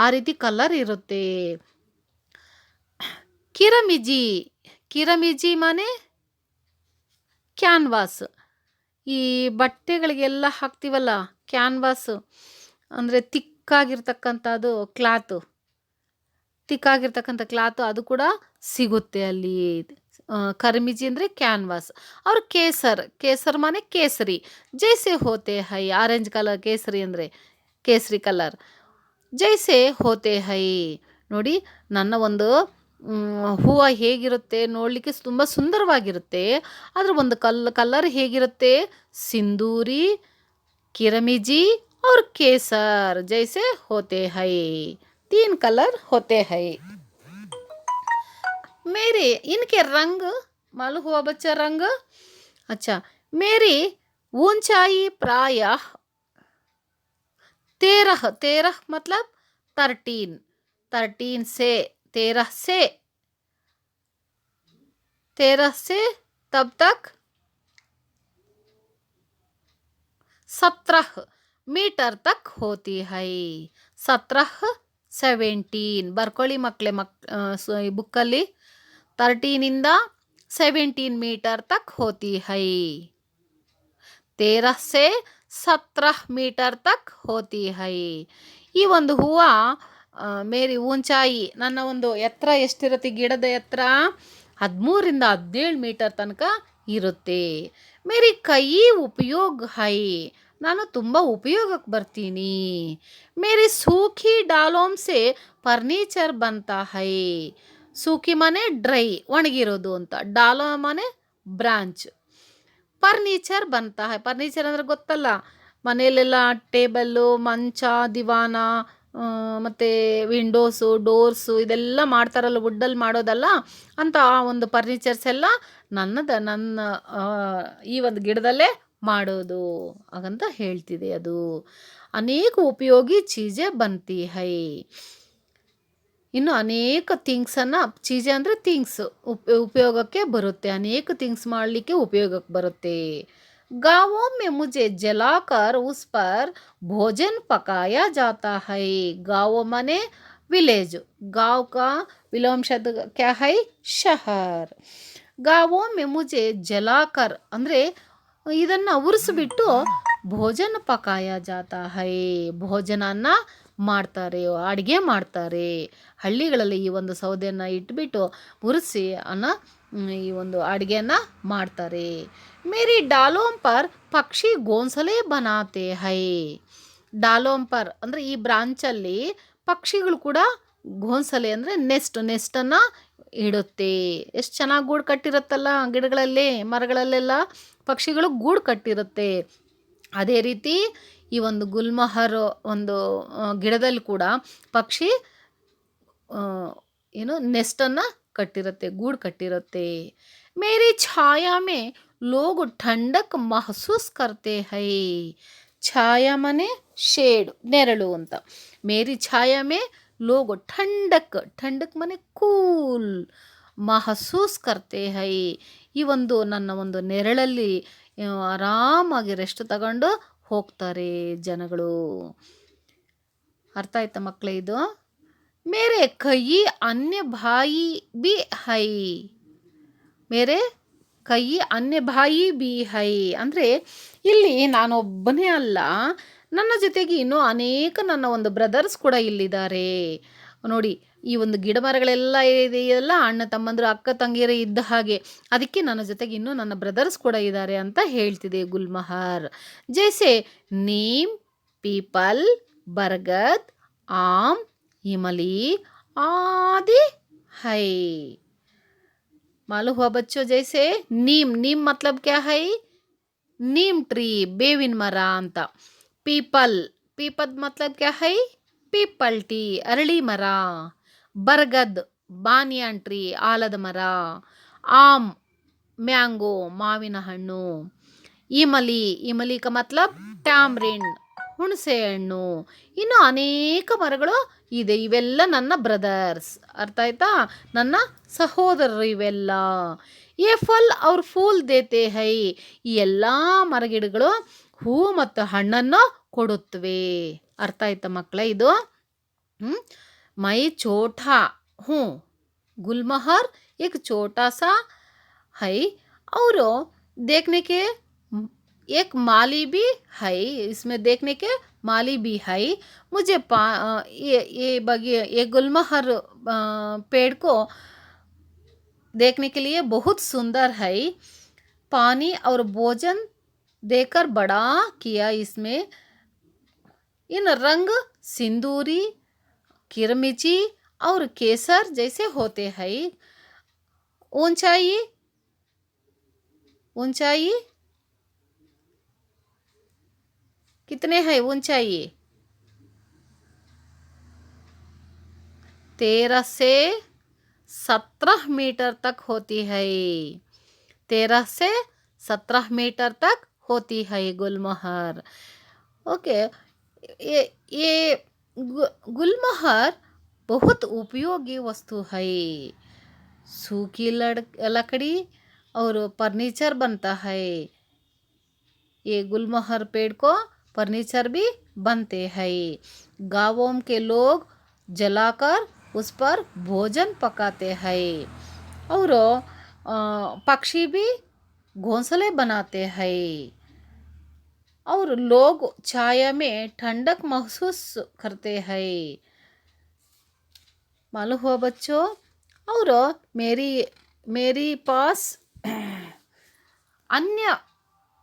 Speaker 1: ಆ ರೀತಿ ಕಲರ್ ಇರುತ್ತೆ. ಕಿರಮಿಜಿ ಮನೆ ಕ್ಯಾನ್ವಾಸ್. ಈ ಬಟ್ಟೆಗಳಿಗೆಲ್ಲ ಹಾಕ್ತೀವಲ್ಲ ಕ್ಯಾನ್ವಾಸ್, ಅಂದರೆ ತಿಕ್ಕಾಗಿರ್ತಕ್ಕಂಥದ್ದು ಕ್ಲಾತು, ಕ್ಲಾತು ಅದು ಕೂಡ ಸಿಗುತ್ತೆ ಅಲ್ಲಿ. ಕರ್ಮಿಜಿ ಅಂದರೆ ಕ್ಯಾನ್ವಾಸ್. और ಕೇಸರ್, ಕೇಸರ್ ಮಾನೆ ಕೇಸರಿ. ಜೈಸೆ ಹೋತೆ ಹೈ, ಆರೆಂಜ್ ಕಲರ್ ಕೇಸರಿ ಅಂದರೆ ಕೇಸರಿ ಕಲರ್. ಜೈಸೆ ಹೋತೆ ಹೈ. ನೋಡಿ ನನ್ನ ಒಂದು ಹೂವು ಹೇಗಿರುತ್ತೆ ನೋಡಲಿಕ್ಕೆ ತುಂಬ ಸುಂದರವಾಗಿರುತ್ತೆ. ಅದರ ಒಂದು ಕಲರ್ ಹೇಗಿರುತ್ತೆ, ಸಿಂಧೂರಿ, ಕಿರಮಿಜಿ और ಕೇಸರ್ ಜೈಸೆ ಹೋತೆ ಹೈ. 3 कलर होते हैं मेरे. इनके रंग मालूम हुआ बच्चा रंग? अच्छा, मेरी ऊंचाई प्रायः 13 मतलब 13 से 13 से तब तक 17 मीटर तक होती है. 17 ಬರ್ಕೊಳ್ಳಿ ಮಕ್ಕಳೇ, ಬುಕ್ಕಲ್ಲಿ 13 17 मीटर तक होती है. 13 से 17 मीटर तक होती है. ಈ ಒಂದು ಹೂವು ಮೇರಿ ಊಂಚಾಯಿ, ನನ್ನ ಒಂದು ಎತ್ತರ ಎಷ್ಟಿರುತ್ತೆ, ಗಿಡದ ಎತ್ತರ 13 17 ಮೀಟರ್ ತನಕ ಇರುತ್ತೆ. ಮೇರಿ ಕೈ ಉಪಯೋಗ ಹೈ, ನಾನು ತುಂಬ ಉಪಯೋಗಕ್ಕೆ ಬರ್ತೀನಿ. ಮೇರಿ ಸೂಖಿ ಡಾಲೋಮ್ ಸೆ ಫರ್ನಿಚರ್ ಬಂತಾ ಹೈ. ಸೂಖಿ ಮನೆ ಡ್ರೈ, ಒಣಗಿರೋದು ಅಂತ. ಡಾಲೋ ಮನೆ ಬ್ರಾಂಚ್. ಫರ್ನಿಚರ್ ಬಂತಾ ಹೈ, ಫರ್ನಿಚರ್ ಅಂದರೆ ಗೊತ್ತಲ್ಲ, ಮನೆಯಲ್ಲೆಲ್ಲ ಟೇಬಲ್ಲು, ಮಂಚ, ದಿವಾನ, ಮತ್ತು ವಿಂಡೋಸು, ಡೋರ್ಸು ಇದೆಲ್ಲ ಮಾಡ್ತಾರಲ್ಲ, ವುಡ್ಡಲ್ಲಿ ಮಾಡೋದಲ್ಲ ಅಂತ. ಆ ಒಂದು ಫರ್ನಿಚರ್ಸ್ ಎಲ್ಲ ನನ್ನ ಈ ಒಂದು ಗಿಡದಲ್ಲೇ ಮಾಡೋದು ಹಾಗಂತ ಹೇಳ್ತಿದೆ ಅದು. ಅನೇಕ ಉಪಯೋಗಿ ಚೀಜೆ ಬಂತಿ ಹೈ. ಇನ್ನು ಅನೇಕ ಥಿಂಗ್ಸನ್ನು, ಚೀಜೆ ಅಂದರೆ ಥಿಂಗ್ಸ್, ಉಪಯೋಗಕ್ಕೆ ಬರುತ್ತೆ. ಅನೇಕ ಥಿಂಗ್ಸ್ ಮಾಡಲಿಕ್ಕೆ ಉಪಯೋಗಕ್ಕೆ ಬರುತ್ತೆ. गाँवों में मुझे जलाकर उस पर भोजन पकाया जाता है. गाँव माने विलेज. गाँव का विलोम शब्द क्या है, शहर. गाँवों में मुझे जलाकर ಅಂದರೆ ಇದನ್ನು ಉರಿಸ್ಬಿಟ್ಟು ಭೋಜನ ಪಕಾಯ ಜಾತಾ ಹೈ, ಭೋಜನನ ಮಾಡ್ತಾರೆ, ಅಡುಗೆ ಮಾಡ್ತಾರೆ. ಹಳ್ಳಿಗಳಲ್ಲಿ ಈ ಒಂದು ಸೌದೆಯನ್ನು ಇಟ್ಬಿಟ್ಟು ಉರಿಸಿ ಈ ಒಂದು ಅಡುಗೆಯನ್ನು ಮಾಡ್ತಾರೆ. ಮೇರಿ ಡಾಲೋಮ್ ಪರ್ ಪಕ್ಷಿ ಗೋನ್ಸಲೆ ಬನಾತೆ ಹೈ. ಡಾಲೋಮ್ ಪರ್ ಅಂದರೆ ಈ ಬ್ರಾಂಚಲ್ಲಿ ಪಕ್ಷಿಗಳು ಕೂಡ ಗೋನ್ಸಲೆ ಅಂದರೆ ನೆಸ್ಟನ್ನು ಇಡುತ್ತೆ. ಎಷ್ಟು ಚೆನ್ನಾಗಿ ಗೂಡು ಕಟ್ಟಿರುತ್ತಲ್ಲ ಗಿಡಗಳಲ್ಲಿ, ಮರಗಳಲ್ಲೆಲ್ಲ ಪಕ್ಷಿಗಳು ಗೂಡು ಕಟ್ಟಿರುತ್ತೆ. ಅದೇ ರೀತಿ ಈ ಒಂದು ಗುಲ್ಮಹರ್ ಒಂದು ಗಿಡದಲ್ಲಿ ಕೂಡ ಪಕ್ಷಿ ನೆಸ್ಟನ್ನು ಕಟ್ಟಿರುತ್ತೆ, ಗೂಡು ಕಟ್ಟಿರುತ್ತೆ. ಮೇರಿ ಛಾಯಾ ಮೇ ಲೋಗ್ ಠಂಡಕ್ ಮಹಸೂಸ್ ಕರ್ತೆ ಹೈ. ಛಾಯಾ ಮನೆ ಶೇಡ್, ನೆರಳು ಅಂತ. ಮೇರಿ ಛಾಯಾ ಮೇ ಲೋಗ್ ಠಂಡಕ್ ಮನೆ ಕೂಲ್, ಮಹಸೂಸ್ ಕರ್ತೆ ಹೈ. ಈ ಒಂದು ನನ್ನ ಒಂದು ನೆರಳಲ್ಲಿ ಆರಾಮಾಗಿ ರೆಸ್ಟ್ ತಗೊಂಡು ಹೋಗ್ತಾರೆ ಜನಗಳು. ಅರ್ಥ ಆಯ್ತಾ ಮಕ್ಕಳೇ ಇದು? ಮೇರೆ ಕೈ ಅನ್ಯ ಭಾಯಿ ಬಿ ಹೈ. ಮೇರೆ ಕೈ ಅನ್ಯ ಭಾಯಿ ಬಿ ಹೈ ಅಂದರೆ ಇಲ್ಲಿ ನಾನೊಬ್ಬನೇ ಅಲ್ಲ, ನನ್ನ ಜೊತೆಗೆ ಇನ್ನೂ ಅನೇಕ ನನ್ನ ಒಂದು ಬ್ರದರ್ಸ್ ಕೂಡ ಇಲ್ಲಿದ್ದಾರೆ. ನೋಡಿ ಈ ಒಂದು ಗಿಡ ಮರಗಳೆಲ್ಲ ಇದೆಯಲ್ಲ, ಅಣ್ಣ ತಮ್ಮಂದರು ಅಕ್ಕ ತಂಗಿಯರು ಇದ್ದ ಹಾಗೆ, ಅದಕ್ಕೆ ನನ್ನ ಜೊತೆಗೆ ಇನ್ನೂ ನನ್ನ ಬ್ರದರ್ಸ್ ಕೂಡ ಇದ್ದಾರೆ ಅಂತ ಹೇಳ್ತಿದೆ ಗುಲ್ಮಹರ್. ಜೈಸೆ ನೀಮ್, ಪೀಪಲ್, ಬರಗದ್, ಆಮ್, इमली आदि है. मालूम हुआ बच्चों? जैसे नीम मतलब क्या है, नीम ट्री, ಬೇವಿನ ಮರ ಅಂತ. ಪೀಪಲ್ मतलब क्या है, ಪೀಪಲ್ ಟೀ, ಅರಳಿ ಮರ. ಬರ್ಗದ್, ಬಾನಿಯಾನ್ ಟ್ರೀ, ಆಲದ ಮರ. ಆಮ್, ಮ್ಯಾಂಗೋ, ಮಾವಿನ ಹಣ್ಣು. ಇಮಲಿ का मतलब ಟ್ಯಾಮ್ರಿನ್, ಹುಣಸೆ ಹಣ್ಣು. ಇನ್ನು ಅನೇಕ ಮರಗಳು ಇದೆ. ಇವೆಲ್ಲ ನನ್ನ ಬ್ರದರ್ಸ್. ಅರ್ಥ ಆಯ್ತಾ? ನನ್ನ ಸಹೋದರರು ಇವೆಲ್ಲ. ಏ ಫಲ್ ಅವ್ರ ಫೂಲ್ ದೇತೆ ಹೈ. ಈ ಎಲ್ಲ ಮರಗಿಡಗಳು ಹೂ ಮತ್ತು ಹಣ್ಣನ್ನು ಕೊಡುತ್ತವೆ. ಅರ್ಥ ಆಯ್ತಾ ಮಕ್ಕಳೇ ಇದು? ಮೈ ಚೋಟಾ ಗುಲ್ಮಹರ್ ಏಕ್ ಚೋಟಾ ಸಾ ಹೈ. ಅವರು देखने के एक माली भी है, इसमें देखने के माली भी है। मुझे ये गुलमोहर पेड़ को देखने के लिए बहुत सुंदर है। पानी और भोजन देकर बड़ा किया इसमें। इन रंग सिंदूरी, किरमिची और केसर जैसे होते हैं। ऊंचाई ऊंचाई कितने है ऊंचाई? 13 से 17 मीटर तक होती है। 13 से 17 मीटर तक होती है गुलमोहर। ओके, ये गुलमोहर बहुत उपयोगी वस्तु है। सूखी लकड़ी और फर्नीचर बनता है। ये गुलमोहर पेड़ को फर्नीचर भी बनते हैं। गांवों के लोग जलाकर उस पर भोजन पकाते हैं और पक्षी भी घोंसले बनाते हैं और लोग छाया में ठंडक महसूस करते हैं। मालूम हुआ बच्चों? और मेरी मेरी पास अन्य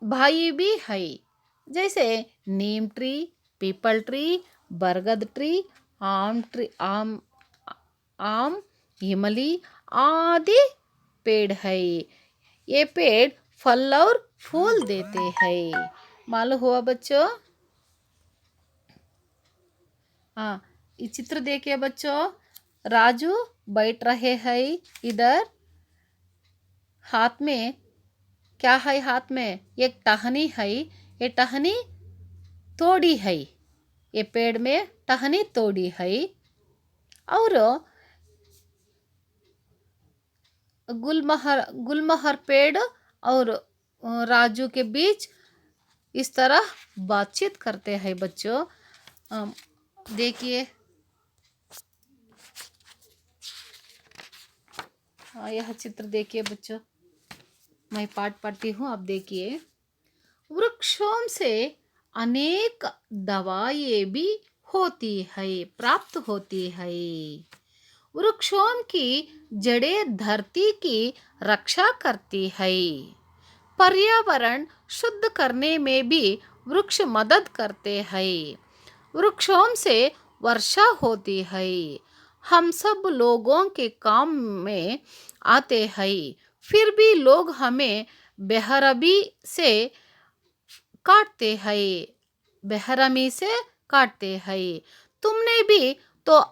Speaker 1: भाई भी है, जैसे नीम ट्री, पीपल ट्री, बरगद ट्री, आम, इमली आदि पेड़ है। ये पेड़ फल और फूल देते हैं। मालूम हुआ बच्चों? हाँ, ये चित्र देखिए बच्चों। राजू बैठ रहे हैं इधर। हाथ में क्या है? हाथ में एक टहनी है। ये टहनी तोड़ी है। ये पेड़ में टहनी तोड़ी है और गुलमोहर पेड़ और राजू के बीच इस तरह बातचीत करते हैं बच्चों। देखिए, यह चित्र देखिए बच्चों। मैं पाठ पढ़ती हूँ, आप देखिए। वृक्षों से अनेक दवाएं भी होती है, प्राप्त होती है। वृक्षों की जड़ें धरती की रक्षा करती है। पर्यावरण शुद्ध करने में भी वृक्ष मदद करते हैं। वृक्षों से वर्षा होती है। हम सब लोगों के काम में आते हैं, फिर भी लोग हमें बेरहमी से काटते हैं। बेरहमी से काटते हैं। तुमने भी तो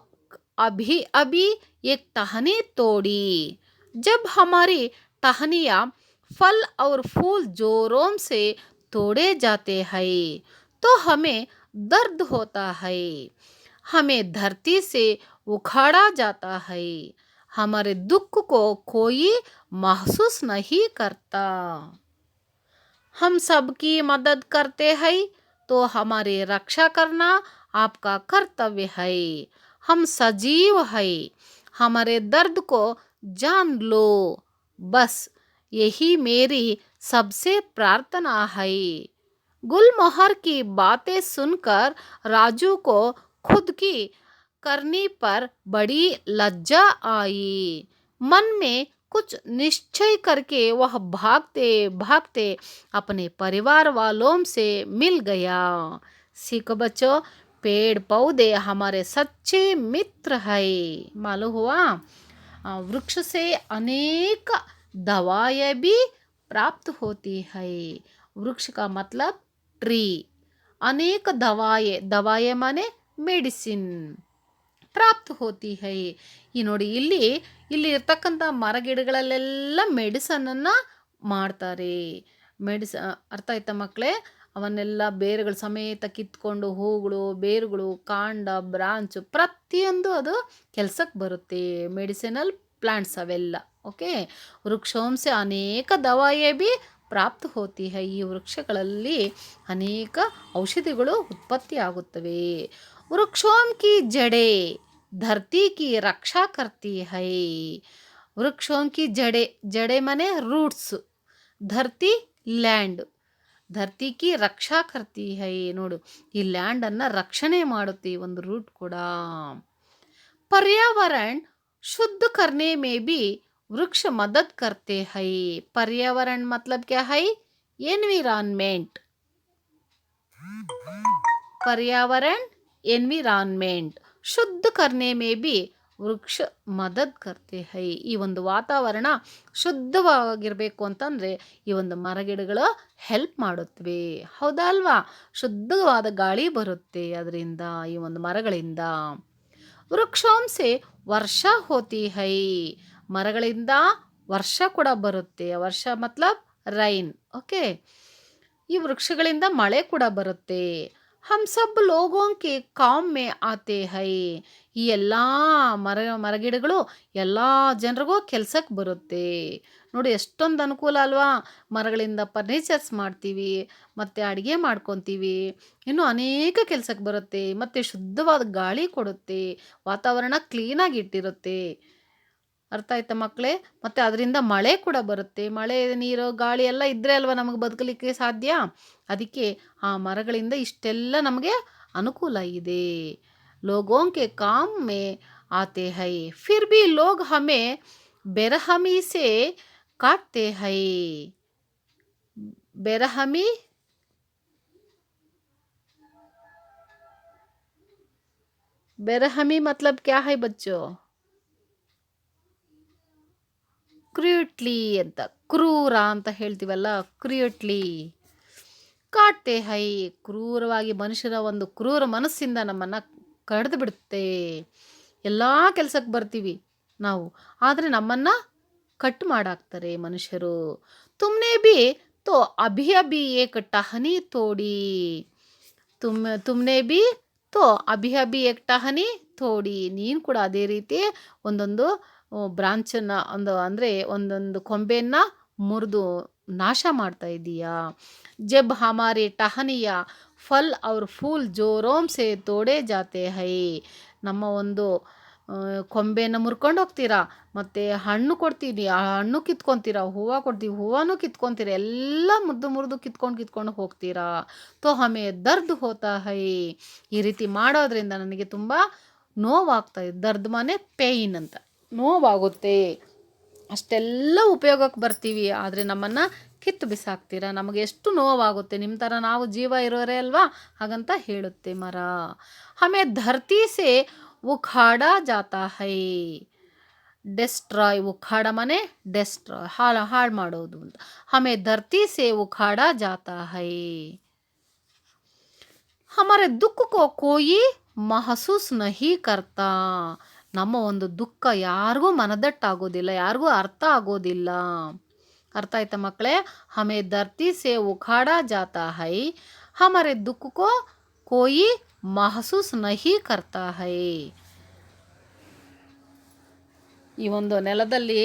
Speaker 1: अभी अभी एक टहनी तोड़ी। जब हमारी टहनियाँ फल और फूल जोरों से तोड़े जाते हैं तो हमें दर्द होता है। हमें धरती से उखाड़ा जाता है। हमारे दुख को कोई महसूस नहीं करता। हम सबकी मदद करते हैं तो हमारी रक्षा करना आपका कर्तव्य है। हम सजीव हैं, हमारे दर्द को जान लो। बस यही मेरी सबसे प्रार्थना है। गुलमोहर की बातें सुनकर राजू को खुद की करनी पर बड़ी लज्जा आई। मन में कुछ निश्चय करके वह भागते भागते अपने परिवार वालों से मिल गया। सीख बच्चों, पेड़ पौधे हमारे सच्चे मित्र है। मालूम हुआ? वृक्ष से अनेक दवाएं भी प्राप्त होती है। वृक्ष का मतलब ट्री। अनेक दवाएं माने मेडिसिन ಪ್ರಾಪ್ತ ಹೋತಿ ಹೈ. ಈ ನೋಡಿ, ಇಲ್ಲಿ ಇರ್ತಕ್ಕಂಥ ಮರಗಿಡಗಳಲ್ಲೆಲ್ಲ ಮೆಡಿಸನನ್ನು ಮಾಡ್ತಾರೆ. ಅರ್ಥ ಆಯ್ತಾ ಮಕ್ಕಳೇ? ಅವನ್ನೆಲ್ಲ ಬೇರುಗಳು ಸಮೇತ ಕಿತ್ಕೊಂಡು ಹೂಗಳು, ಬೇರುಗಳು, ಕಾಂಡ, ಬ್ರಾಂಚು ಪ್ರತಿಯೊಂದು ಅದು ಕೆಲಸಕ್ಕೆ ಬರುತ್ತೆ. ಮೆಡಿಸಿನಲ್ ಪ್ಲಾಂಟ್ಸ್ ಅವೆಲ್ಲ. ಓಕೆ, ವೃಕ್ಷೋಂ ಸೆ ಅನೇಕ ದವಾಯೇ ಬಿ ಪ್ರಾಪ್ತ ಹೋತಿ ಹೈ. ಈ ವೃಕ್ಷಗಳಲ್ಲಿ ಅನೇಕ ಔಷಧಿಗಳು ಉತ್ಪತ್ತಿ ಆಗುತ್ತವೆ. वृक्षों की जड़ें धरती की रक्षा करती है. वृक्षों की जड़ें माने रूट्स, धरती ಲ್ಯಾಂಡ್. ಧರ್ತಿ ಕಿ ರಕ್ಷಾ ಕರ್ತಿ ಹೈ. ನೋಡು, ಈ ಲ್ಯಾಂಡನ್ನು ರಕ್ಷಣೆ ಮಾಡುತ್ತೆ ಈ ಒಂದು ರೂಟ್ ಕೂಡ. पर्यावरण शुद्ध करने में भी वृक्ष मदद करते हैं. पर्यावरण मतलब क्या है? एनवायरमेंट. पर्यावरण एनवायरमेंट शुद्ध करने में भी ವೃಕ್ಷ ಮದದ್ ಕರ್ತೆ ಹೈ. ಈ ಒಂದು ವಾತಾವರಣ ಶುದ್ಧವಾಗಿರಬೇಕು ಅಂತಂದರೆ ಈ ಒಂದು ಮರಗಿಡಗಳು ಹೆಲ್ಪ್ ಮಾಡುತ್ತವೆ. ಹೌದಾ ಅಲ್ವಾ? ಶುದ್ಧವಾದ ಗಾಳಿ ಬರುತ್ತೆ ಅದರಿಂದ, ಈ ಒಂದು ಮರಗಳಿಂದ. ವೃಕ್ಷೋಂ ಸೆ ವರ್ಷ ಹೋತಿ ಹೈ. ಮರಗಳಿಂದ ವರ್ಷ ಕೂಡ ಬರುತ್ತೆ. ವರ್ಷ ಮತ್ಲಬ್ ರೈನ್. ಓಕೆ, ಈ ವೃಕ್ಷಗಳಿಂದ ಮಳೆ ಕೂಡ ಬರುತ್ತೆ. ಹಮ್ ಸಬ್ ಲೋಗೋಂ ಕೆ ಕಾಮ್ ಮೇ ಆತೆ ಹೈ. ಈ ಎಲ್ಲ ಮರಗಿಡಗಳು ಎಲ್ಲ ಜನರಿಗೂ ಕೆಲ್ಸಕ್ಕೆ ಬರುತ್ತೆ. ನೋಡಿ ಎಷ್ಟೊಂದು ಅನುಕೂಲ ಅಲ್ವಾ? ಮರಗಳಿಂದ ಫರ್ನಿಚರ್ಸ್ ಮಾಡ್ತೀವಿ, ಮತ್ತು ಅಡುಗೆ ಮಾಡ್ಕೊತೀವಿ, ಇನ್ನೂ ಅನೇಕ ಕೆಲಸಕ್ಕೆ ಬರುತ್ತೆ. ಮತ್ತು ಶುದ್ಧವಾದ ಗಾಳಿ ಕೊಡುತ್ತೆ, ವಾತಾವರಣ ಕ್ಲೀನಾಗಿ ಇಟ್ಟಿರುತ್ತೆ. ಅರ್ಥ ಆಯ್ತಾ ಮಕ್ಕಳೇ? ಮತ್ತು ಅದರಿಂದ ಮಳೆ ಕೂಡ ಬರುತ್ತೆ. ಮಳೆ ನೀರು ಗಾಳಿ ಎಲ್ಲ ಇದ್ದರೆ ಅಲ್ವಾ ನಮಗೆ ಬದುಕಲಿಕ್ಕೆ ಸಾಧ್ಯ. ಅದಕ್ಕೆ ಆ ಮರಗಳಿಂದ ಇಷ್ಟೆಲ್ಲ ನಮಗೆ ಅನುಕೂಲ ಇದೆ. ಲೋಗೋಂ ಕೆ ಕಾಮ್ ಮೇ ಆತೆ ಹೈ ಫಿರ್ ಬಿ ಲೋಗ್ ಹಮೆ ಬೆರಹಮಿ ಸೆ ಕಾಟ್ತೆ ಹೈ. ಬೆರಹಮಿ बेरहमी मतलब क्या है बच्चों? ಕ್ರೂಟ್ಲಿ ಅಂತ, ಕ್ರೂರ ಅಂತ ಹೇಳ್ತೀವಲ್ಲ, ಕ್ರೂಟ್ಲಿ. ಕಾಟ್ತೆ ಹೈ, ಕ್ರೂರವಾಗಿ ಮನುಷ್ಯರ ಒಂದು ಕ್ರೂರ ಮನಸ್ಸಿಂದ ನಮ್ಮನ್ನು ಕಡ್ದು ಬಿಡುತ್ತೆ. ಎಲ್ಲ ಕೆಲಸಕ್ಕೆ ಬರ್ತೀವಿ ನಾವು, ಆದರೆ ನಮ್ಮನ್ನು ಕಟ್ ಮಾಡಾಕ್ತಾರೆ ಮನುಷ್ಯರು. ತುಮ್ನೆ ಬಿ ತೋ ಅಭಿ ಅಭಿ ಏಕ್ ಟಹನಿ ತೋಡಿ. ತುಮ್ನೆ ಬಿ ತೋ ಅಭಿ ಅಭಿ ಏಕ್ ಟಹನಿ ತೋಡಿ. ನೀನು ಕೂಡ ಅದೇ ರೀತಿ ಒಂದೊಂದು ಬ್ರಾಂಚನ್ನು ಅಂದರೆ ಒಂದೊಂದು ಕೊಂಬೆಯನ್ನು ಮುರಿದು ನಾಶ ಮಾಡ್ತಾ ಇದ್ದೀಯಾ. ಜಬ್ ಹಮಾರೆ ಟಹನಿಯ ಫಲ್ ಅವ್ರ ಫೂಲ್ ಜೋರೋಮ್ ಸೆ ತೋಡೆ ಜಾತೆ ಹೈ. ನಮ್ಮ ಒಂದು ಕೊಂಬೆಯನ್ನು ಮುರ್ಕೊಂಡು ಹೋಗ್ತೀರಾ, ಮತ್ತು ಹಣ್ಣು ಕೊಡ್ತೀವಿ, ಆ ಹಣ್ಣು ಕಿತ್ಕೊತೀರಾ, ಹೂವು ಕೊಡ್ತೀವಿ, ಹೂವನೂ ಕಿತ್ಕೊತೀರಾ, ಎಲ್ಲ ಮುರಿದು ಕಿತ್ಕೊಂಡು ಹೋಗ್ತೀರಾ. ತೋ ಹಮೆ ದರ್ದ್ ಹೋತಾ ಹೈ. ಈ ರೀತಿ ಮಾಡೋದ್ರಿಂದ ನನಗೆ ತುಂಬ ನೋವಾಗ್ತಾಯಿದೆ. ದರ್ದ್ ಮನೆ ಪೇಯ್ನ್ ಅಂತ, ನೋವಾಗುತ್ತೆ. ಅಷ್ಟೆಲ್ಲ ಉಪಯೋಗಕ್ಕೆ ಬರ್ತೀವಿ, ಆದರೆ ನಮ್ಮನ್ನು ಕಿತ್ತು ಬಿಸಾಕ್ತೀರಾ. ನಮಗೆ ಎಷ್ಟು ನೋವಾಗುತ್ತೆ. ನಿಮ್ಮ ಥರ ನಾವು ಜೀವ ಇರೋರೇ ಅಲ್ವಾ, ಹಾಗಂತ ಹೇಳುತ್ತೆ ಮರ. ಹಮೆ ಧರ್ತಿ ಸೆ ಉಖಾಡ ಜಾತಾ ಹೈ. ಡೆಸ್ಟ್ರಾಯ್. ಉಖಾಡ ಮನೆ ಡೆಸ್ಟ್ರಾಯ್, ಹಾಳು ಮಾಡೋದು ಅಂತ. ಹಮೆ ಧರ್ತಿ ಸೆ ಉಖಾಡ ಜಾತಾ ಹೈ. ಹಮಾರೆ ದುಃಖ ಕೋ ಕೋಯಿ ಮಹಸೂಸ್ ನಹಿ ಕರ್ತಾ. ನಮ್ಮ ಒಂದು ದುಃಖ ಯಾರಿಗೂ ಮನದಟ್ಟಾಗೋದಿಲ್ಲ, ಯಾರಿಗೂ ಅರ್ಥ ಆಗೋದಿಲ್ಲ. ಅರ್ಥ ಆಯ್ತಾ ಮಕ್ಕಳೇ? ಹಮೆ ಧರ್ತಿ ಸೆ ಉಖಾಡ ಜಾತಾ ಹೈ, ಹಮಾರೆ ದುಃಖ ಕೋ ಕೋಯಿ ಮಹಸೂಸ್ ನಹಿ ಕರ್ತಾ ಹೈ. ಈ ಒಂದು ನೆಲದಲ್ಲಿ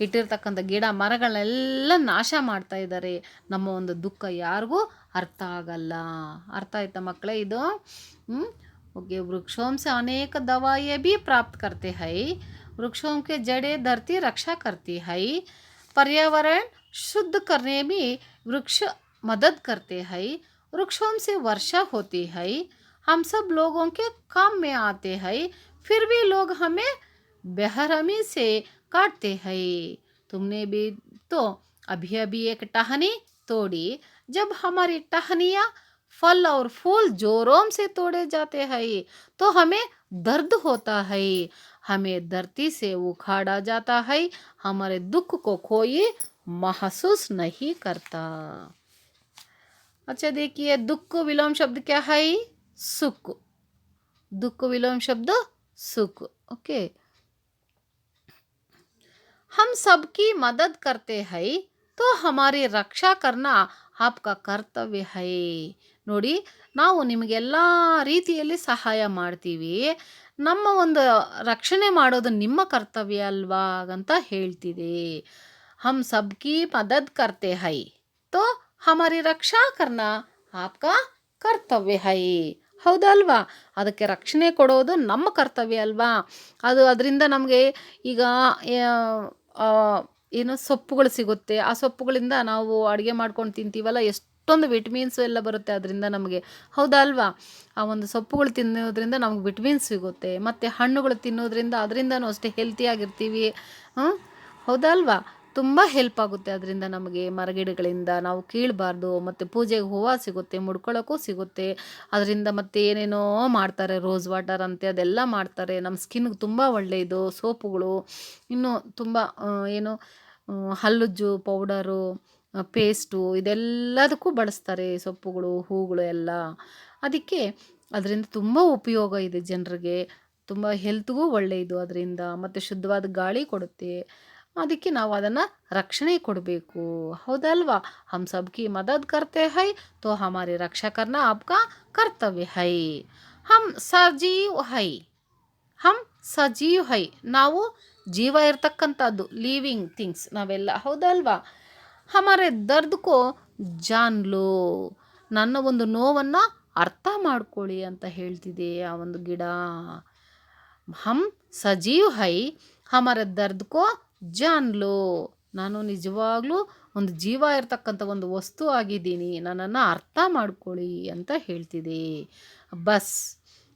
Speaker 1: ಇಟ್ಟಿರ್ತಕ್ಕಂಥ ಗಿಡ ಮರಗಳನ್ನೆಲ್ಲ ನಾಶ ಮಾಡ್ತಾ ಇದ್ದಾರೆ. ನಮ್ಮ ಒಂದು ದುಃಖ ಯಾರಿಗೂ ಅರ್ಥ ಆಗಲ್ಲ. ಅರ್ಥ ಆಯ್ತಾ ಮಕ್ಕಳೇ ಇದು? ओके, वृक्षों से अनेक दवाएं भी प्राप्त करते हैं. वृक्षों के जड़ें धरती रक्षा करती है. पर्यावरण शुद्ध करने में वृक्ष मदद करते हैं. वृक्षों से वर्षा होती है. हम सब लोगों के काम में आते हैं. फिर भी लोग हमें बेरहमी से काटते हैं. तुमने भी तो अभी अभी एक टहनी तोड़ी. जब हमारी टहनियाँ फल और फूल जोरों से तोड़े जाते हैं तो हमें दर्द होता है. हमें धरती से उखाड़ा जाता है. हमारे दुख को कोई महसूस नहीं करता. अच्छा देखिए, दुख विलोम शब्द क्या है? सुख. दुख विलोम शब्द सुख. ओके, हम सबकी मदद करते हैं तो हमारी रक्षा करना आपका ಕರ್ತವ್ಯ ಹೈ. ನೋಡಿ, ನಾವು ನಿಮಗೆಲ್ಲ ರೀತಿಯಲ್ಲಿ ಸಹಾಯ ಮಾಡ್ತೀವಿ, ನಮ್ಮ ಒಂದು ರಕ್ಷಣೆ ಮಾಡೋದು ನಿಮ್ಮ ಕರ್ತವ್ಯ ಅಲ್ವಾ ಅಂತ ಹೇಳ್ತಿದೆ. ಹಮ್ ಸಬ್ಕಿ ಮದದ್ ಕರ್ತೆ ಹೈ ತೋ ಹಮಾರಿ ರಕ್ಷಾ ಕರ್ನ ಆಪ್ಕಾ ಕರ್ತವ್ಯ ಹೈ. ಹೌದಲ್ವಾ? ಅದಕ್ಕೆ ರಕ್ಷಣೆ ಕೊಡೋದು ನಮ್ಮ ಕರ್ತವ್ಯ ಅಲ್ವಾ. ಅದರಿಂದ ನಮಗೆ ಈಗ ಏನು ಸೊಪ್ಪುಗಳು ಸಿಗುತ್ತೆ. ಆ ಸೊಪ್ಪುಗಳಿಂದ ನಾವು ಅಡುಗೆ ಮಾಡ್ಕೊಂಡು ತಿಂತೀವಲ್ಲ, ಎಷ್ಟೊಂದು ವಿಟಮಿನ್ಸು ಎಲ್ಲ ಬರುತ್ತೆ ಅದರಿಂದ ನಮಗೆ. ಹೌದಾ ಅಲ್ವಾ? ಆ ಒಂದು ಸೊಪ್ಪುಗಳು ತಿನ್ನೋದ್ರಿಂದ ನಮ್ಗೆ ವಿಟಮಿನ್ಸ್ ಸಿಗುತ್ತೆ. ಮತ್ತು ಹಣ್ಣುಗಳು ತಿನ್ನೋದ್ರಿಂದ ಅದರಿಂದನೂ ಅಷ್ಟೇ ಹೆಲ್ತಿಯಾಗಿರ್ತೀವಿ. ಹೌದಾ ಅಲ್ವಾ? ತುಂಬ ಹೆಲ್ಪ್ ಆಗುತ್ತೆ ಅದರಿಂದ ನಮಗೆ. ಮರಗಿಡಗಳಿಂದ ನಾವು ಕೀಳಬಾರ್ದು. ಮತ್ತು ಪೂಜೆಗೆ ಹೂವು ಸಿಗುತ್ತೆ, ಮುಡ್ಕೊಳ್ಳೋಕ್ಕೂ ಸಿಗುತ್ತೆ ಅದರಿಂದ. ಮತ್ತು ಏನೇನೋ ಮಾಡ್ತಾರೆ, ರೋಸ್ ವಾಟರ್ ಅಂತೆ ಅದೆಲ್ಲ ಮಾಡ್ತಾರೆ. ನಮ್ಮ ಸ್ಕಿನ್ಗೆ ತುಂಬ ಒಳ್ಳೆಯದು ಸೋಪುಗಳು. ಇನ್ನು ತುಂಬ ಏನು ಹಲ್ಲುಜ್ಜು ಪೌಡರು, ಪೇಸ್ಟು ಇದೆಲ್ಲದಕ್ಕೂ ಬಳಸ್ತಾರೆ ಸೊಪ್ಪುಗಳು, ಹೂಗಳು ಎಲ್ಲ. ಅದಕ್ಕೆ ಅದರಿಂದ ತುಂಬ ಉಪಯೋಗ ಇದೆ ಜನರಿಗೆ. ತುಂಬ ಹೆಲ್ತ್ಗೂ ಒಳ್ಳೆಯದು ಅದರಿಂದ. ಮತ್ತು ಶುದ್ಧವಾದ ಗಾಳಿ ಕೊಡುತ್ತೆ. ಅದಕ್ಕೆ ನಾವು ಅದನ್ನು ರಕ್ಷಣೆ ಕೊಡಬೇಕು. ಹೌದಲ್ವಾ? ಹಮ್ ಸಬ್ಕಿ ಮದದ್ ಕರ್ತೆ ಹೈ ತೋ ಹಮಾರಿ ರಕ್ಷಾ ಕರ್ನಾ ಆಪ್ಕಾ ಕರ್ತವ್ಯ ಹೈ. ಹಮ್ ಸಜೀವ್ ಹೈ, ಹಮ್ ಸಜೀವ್ ಹೈ, ನಾವು ಜೀವ ಇರ್ತಕ್ಕಂಥದ್ದು, ಲಿವಿಂಗ್ ಥಿಂಗ್ಸ್ ನಾವೆಲ್ಲ. ಹೌದಲ್ವಾ? ಹಮಾರೆ ದರ್ದ್ಕೋ ಜಾನ್ ಲೋ, ನನ್ನ ಒಂದು ನೋವನ್ನು ಅರ್ಥ ಮಾಡ್ಕೊಳ್ಳಿ ಅಂತ ಹೇಳ್ತಿದೆ ಆ ಒಂದು ಗಿಡ. ಹಮ್ ಸಜೀವ್ ಹೈ, ಹಮಾರೆ ದರ್ದ್ಕೋ ಜಾನ್ ಲೋ, ನಾನು ನಿಜವಾಗ್ಲೂ ಒಂದು ಜೀವ ಇರ್ತಕ್ಕಂಥ ಒಂದು ವಸ್ತು ಆಗಿದ್ದೀನಿ, ನನ್ನನ್ನು ಅರ್ಥ ಮಾಡ್ಕೊಳ್ಳಿ ಅಂತ ಹೇಳ್ತಿದೆ. ಬಸ್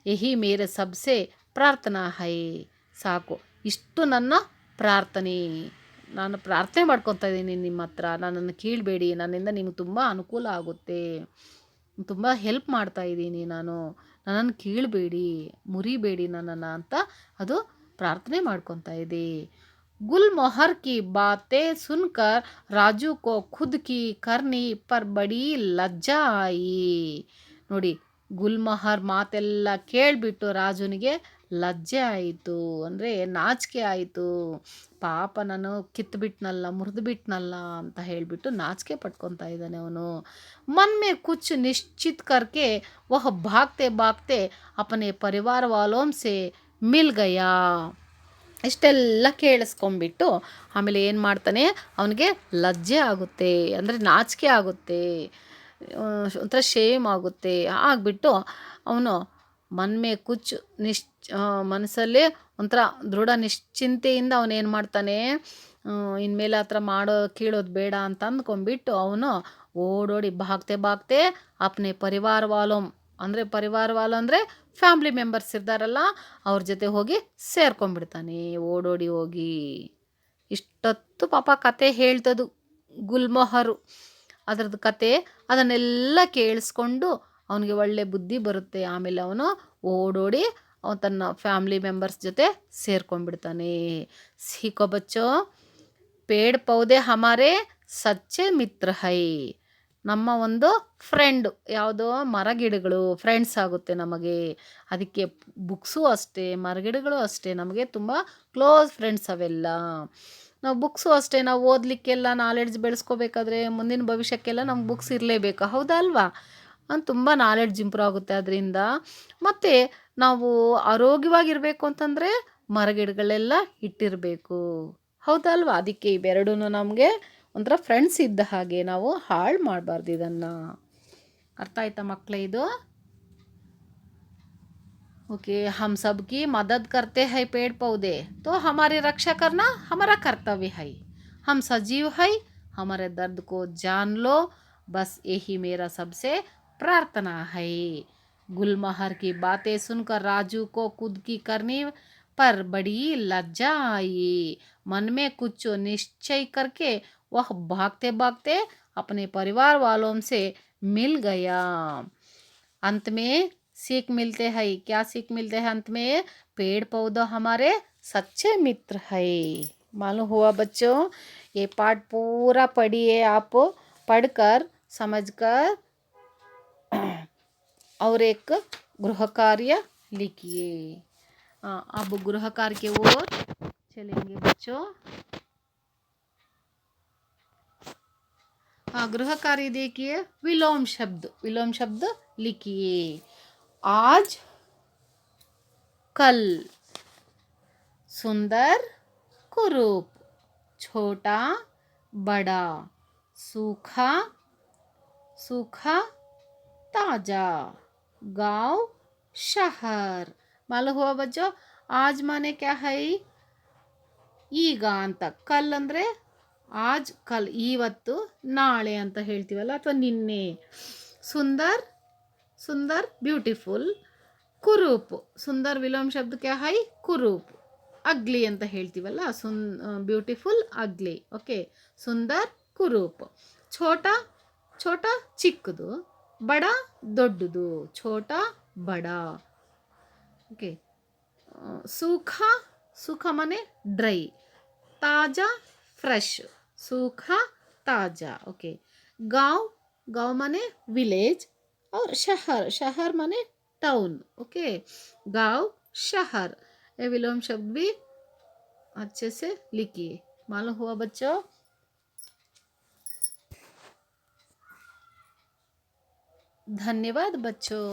Speaker 1: ಯಹಿ ಮೇರೆ ಸಬ್ಸೆ ಪ್ರಾರ್ಥನಾ ಹೈ, ಸಾಕು, ಇಷ್ಟು ನನ್ನ ಪ್ರಾರ್ಥನೆ. ನಾನು ಪ್ರಾರ್ಥನೆ ಮಾಡ್ಕೊತಾ ಇದ್ದೀನಿ ನಿಮ್ಮ ಹತ್ರ, ನನ್ನನ್ನು ಕೀಳಬೇಡಿ, ನನ್ನಿಂದ ನಿಮ್ಗೆ ತುಂಬ ಅನುಕೂಲ ಆಗುತ್ತೆ, ತುಂಬ ಹೆಲ್ಪ್ ಮಾಡ್ತಾ ಇದ್ದೀನಿ ನಾನು, ನನ್ನನ್ನು ಕೀಳಬೇಡಿ, ಮುರಿಬೇಡಿ ನನ್ನನ್ನು ಅಂತ ಅದು ಪ್ರಾರ್ಥನೆ ಮಾಡ್ಕೊತಾ ಇದೆ. ಗುಲ್ಮೊಹರ್ ಕಿ ಬಾತೆ ಸುನ್ಕರ್ ರಾಜು ಕೋ ಖುದ್ ಕಿ ಕರ್ನಿ ಪರ್ ಬಡಿ ಲಜ್ಜಾ ಆಯಿ. ನೋಡಿ, ಗುಲ್ಮೊಹರ್ ಮಾತೆಲ್ಲ ಕೇಳಿಬಿಟ್ಟು ರಾಜುನಿಗೆ ಲಜ್ಜೆ ಆಯಿತು, ಅಂದರೆ ನಾಚಿಕೆ ಆಯಿತು. ಪಾಪ ನಾನು ಕಿತ್ತುಬಿಟ್ನಲ್ಲ, ಮುರಿದುಬಿಟ್ನಲ್ಲ ಅಂತ ಹೇಳಿಬಿಟ್ಟು ನಾಚಿಕೆ ಪಟ್ಕೊತಾ ಇದ್ದಾನೆ ಅವನು. ಮನ್ ಮೇ ಕುಚ್ ನಿಶ್ಚಿತ್ ಕರ್ಕೆ ವಹ ಭಾಗ್ತೆ ಭಾಗ್ತೆ ಅಪನೆ ಪರಿವಾರ ವಾಲೋಂ ಸೆ ಮಿಲ್ ಗಯಾ. ಇಷ್ಟೆಲ್ಲ ಕೇಳಿಸ್ಕೊಂಬಿಟ್ಟು ಆಮೇಲೆ ಏನು ಮಾಡ್ತಾನೆ, ಅವನಿಗೆ ಲಜ್ಜೆ ಆಗುತ್ತೆ, ಅಂದರೆ ನಾಚಿಕೆ ಆಗುತ್ತೆ, ಒಂಥರ ಶೇಮ್ ಆಗುತ್ತೆ. ಆಗಿಬಿಟ್ಟು ಅವನು ಮನ್ಮೆ ಕುಚ್ ಮನಸ್ಸಲ್ಲೇ ಒಂಥರ ದೃಢ ನಿಶ್ಚಿಂತೆಯಿಂದ ಅವನೇನು ಮಾಡ್ತಾನೆ, ಇನ್ಮೇಲೆ ಆ ಥರ ಕೀಳೋದು ಬೇಡ ಅಂತ ಅಂದ್ಕೊಂಡ್ಬಿಟ್ಟು ಅವನು ಓಡೋಡಿ ಭಾಗ್ತೆ ಭಾಗ್ತೆ ಅಪ್ನೆ ಪರಿವಾರ ವಾಲೋಂ, ಅಂದರೆ ಪರಿವಾರ ವಾಲ ಅಂದರೆ ಫ್ಯಾಮ್ಲಿ ಮೆಂಬರ್ಸ್ ಇರ್ತಾರಲ್ಲ ಅವ್ರ ಜೊತೆ ಹೋಗಿ ಸೇರ್ಕೊಂಡ್ಬಿಡ್ತಾನೆ, ಓಡೋಡಿ ಹೋಗಿ. ಇಷ್ಟೊತ್ತು ಪಾಪ ಕತೆ ಹೇಳ್ತದು ಗುಲ್ಮೊಹರು, ಅದರದ್ದು ಕತೆ. ಅದನ್ನೆಲ್ಲ ಕೇಳಿಸ್ಕೊಂಡು ಅವನಿಗೆ ಒಳ್ಳೆ ಬುದ್ಧಿ ಬರುತ್ತೆ. ಆಮೇಲೆ ಅವನು ಓಡೋಡಿ ತನ್ನ ಫ್ಯಾಮ್ಲಿ ಮೆಂಬರ್ಸ್ ಜೊತೆ ಸೇರ್ಕೊಂಡ್ಬಿಡ್ತಾನೆ. ಸೀಕೋ ಬಚ್ಚೋ, ಪೇಡ್ ಪೌದೆ ಹಮಾರೆ ಸಚ್ಚೆ ಮಿತ್ರ ಹೈ, ನಮ್ಮ ಒಂದು ಫ್ರೆಂಡು, ಯಾವುದೋ ಮರಗಿಡಗಳು ಫ್ರೆಂಡ್ಸ್ ಆಗುತ್ತೆ ನಮಗೆ. ಅದಕ್ಕೆ ಬುಕ್ಸು ಅಷ್ಟೇ, ಮರಗಿಡಗಳು ಅಷ್ಟೇ, ನಮಗೆ ತುಂಬ ಕ್ಲೋಸ್ ಫ್ರೆಂಡ್ಸ್ ಅವೆಲ್ಲ. ನಾವು ಬುಕ್ಸು ಅಷ್ಟೇ, ನಾವು ಓದಲಿಕ್ಕೆಲ್ಲ ನಾಲೆಡ್ಜ್ ಬೆಳೆಸ್ಕೋಬೇಕಾದ್ರೆ ಮುಂದಿನ ಭವಿಷ್ಯಕ್ಕೆಲ್ಲ ನಮ್ಗೆ ಬುಕ್ಸ್ ಇರಲೇಬೇಕು. ಹೌದಾ ಅಲ್ವಾ? ತುಂಬ ನಾಲೆಡ್ಜ್ ಇಂಪ್ರೂವ್ ಆಗುತ್ತೆ ಅದರಿಂದ. ಮತ್ತು ನಾವು ಆರೋಗ್ಯವಾಗಿರಬೇಕು ಅಂತಂದರೆ ಮರಗಿಡಗಳೆಲ್ಲ ಇಟ್ಟಿರಬೇಕು. ಹೌದಲ್ವಾ? ಅದಕ್ಕೆ ಇವೆರಡೂ ನಮಗೆ ಒಂಥರ ಫ್ರೆಂಡ್ಸ್ ಇದ್ದ ಹಾಗೆ, ನಾವು ಹಾಳು ಮಾಡಬಾರ್ದು ಇದನ್ನು. ಅರ್ಥ ಆಯ್ತಾ ಮಕ್ಕಳೇ ಇದು? ओके, हम सब की मदद करते हैं पेड़ पौधे, तो हमारी रक्षा करना हमारा कर्तव्य है. हम सजीव है, हमारे दर्द को जान लो, बस यही मेरा सबसे प्रार्थना है. गुलमोहर की बातें सुनकर राजू को खुद की करनी पर बड़ी लज्जा आई. मन में कुछ निश्चय करके वह भागते भागते अपने परिवार वालों से मिल गया. अंत में सीख मिलते हैं, क्या सीख मिलते हैं अंत में? पेड़ पौधे हमारे सच्चे मित्र है. मालूम हुआ बच्चों? ये पाठ पूरा पढ़िए आप, पढ़कर समझकर और एक गृह कार्य लिखिए. अब गृह कार्य की ओर चलेंगे बच्चों. गृह कार्य देखिए, विलोम शब्द लिखिए. आज, कल, सुंदर, कुरूप, छोटा, बड़ा, सूखा, सूखा, ताजा, गांव, शहर. मालूम हुआ बच्चों? आज माने क्या है? ಈಗ ಅಂತ. ಕಲ್ ಅಂದರೆ ಆಜ್ ಕಲ್ ಇವತ್ತು ನಾಳೆ ಅಂತ ಹೇಳ್ತೀವಲ್ಲ, ಅಥವಾ ನಿನ್ನೆ. ಸುಂದರ್ सुंदर ब्यूटीफुल. ಕುರೂಪ್ ಸುಂದರ್ ವಿಲೋಮ್ ಶಬ್ದ ಕ್ಯಾ ಹೈ ಕುರೂಪ್. ಅಗ್ಲಿ ಅಂತ ಹೇಳ್ತೀವಲ್ಲ, ಬ್ಯೂಟಿಫುಲ್ ಅಗ್ಲಿ. ಓಕೆ, ಸುಂದರ್ ಕುರೂಪ್. ಛೋಟ ಛೋಟ ಚಿಕ್ಕದು, ಬಡ ದೊಡ್ಡದು. ಛೋಟ ಬಡ. ಓಕೆ. ಸೂಖ ಸೂಖ ಮನೆ ಡ್ರೈ. ತಾಜಾ ಫ್ರೆಶ್. ಸೂಖ ತಾಜಾ. ओके. गांव गांव माने विलेज. और शहर शहर माने टाउन. ओके, गांव शहर. ये विलोम शब्द भी अच्छे से लिखिए. मालूम हुआ बच्चों? धन्यवाद बच्चों.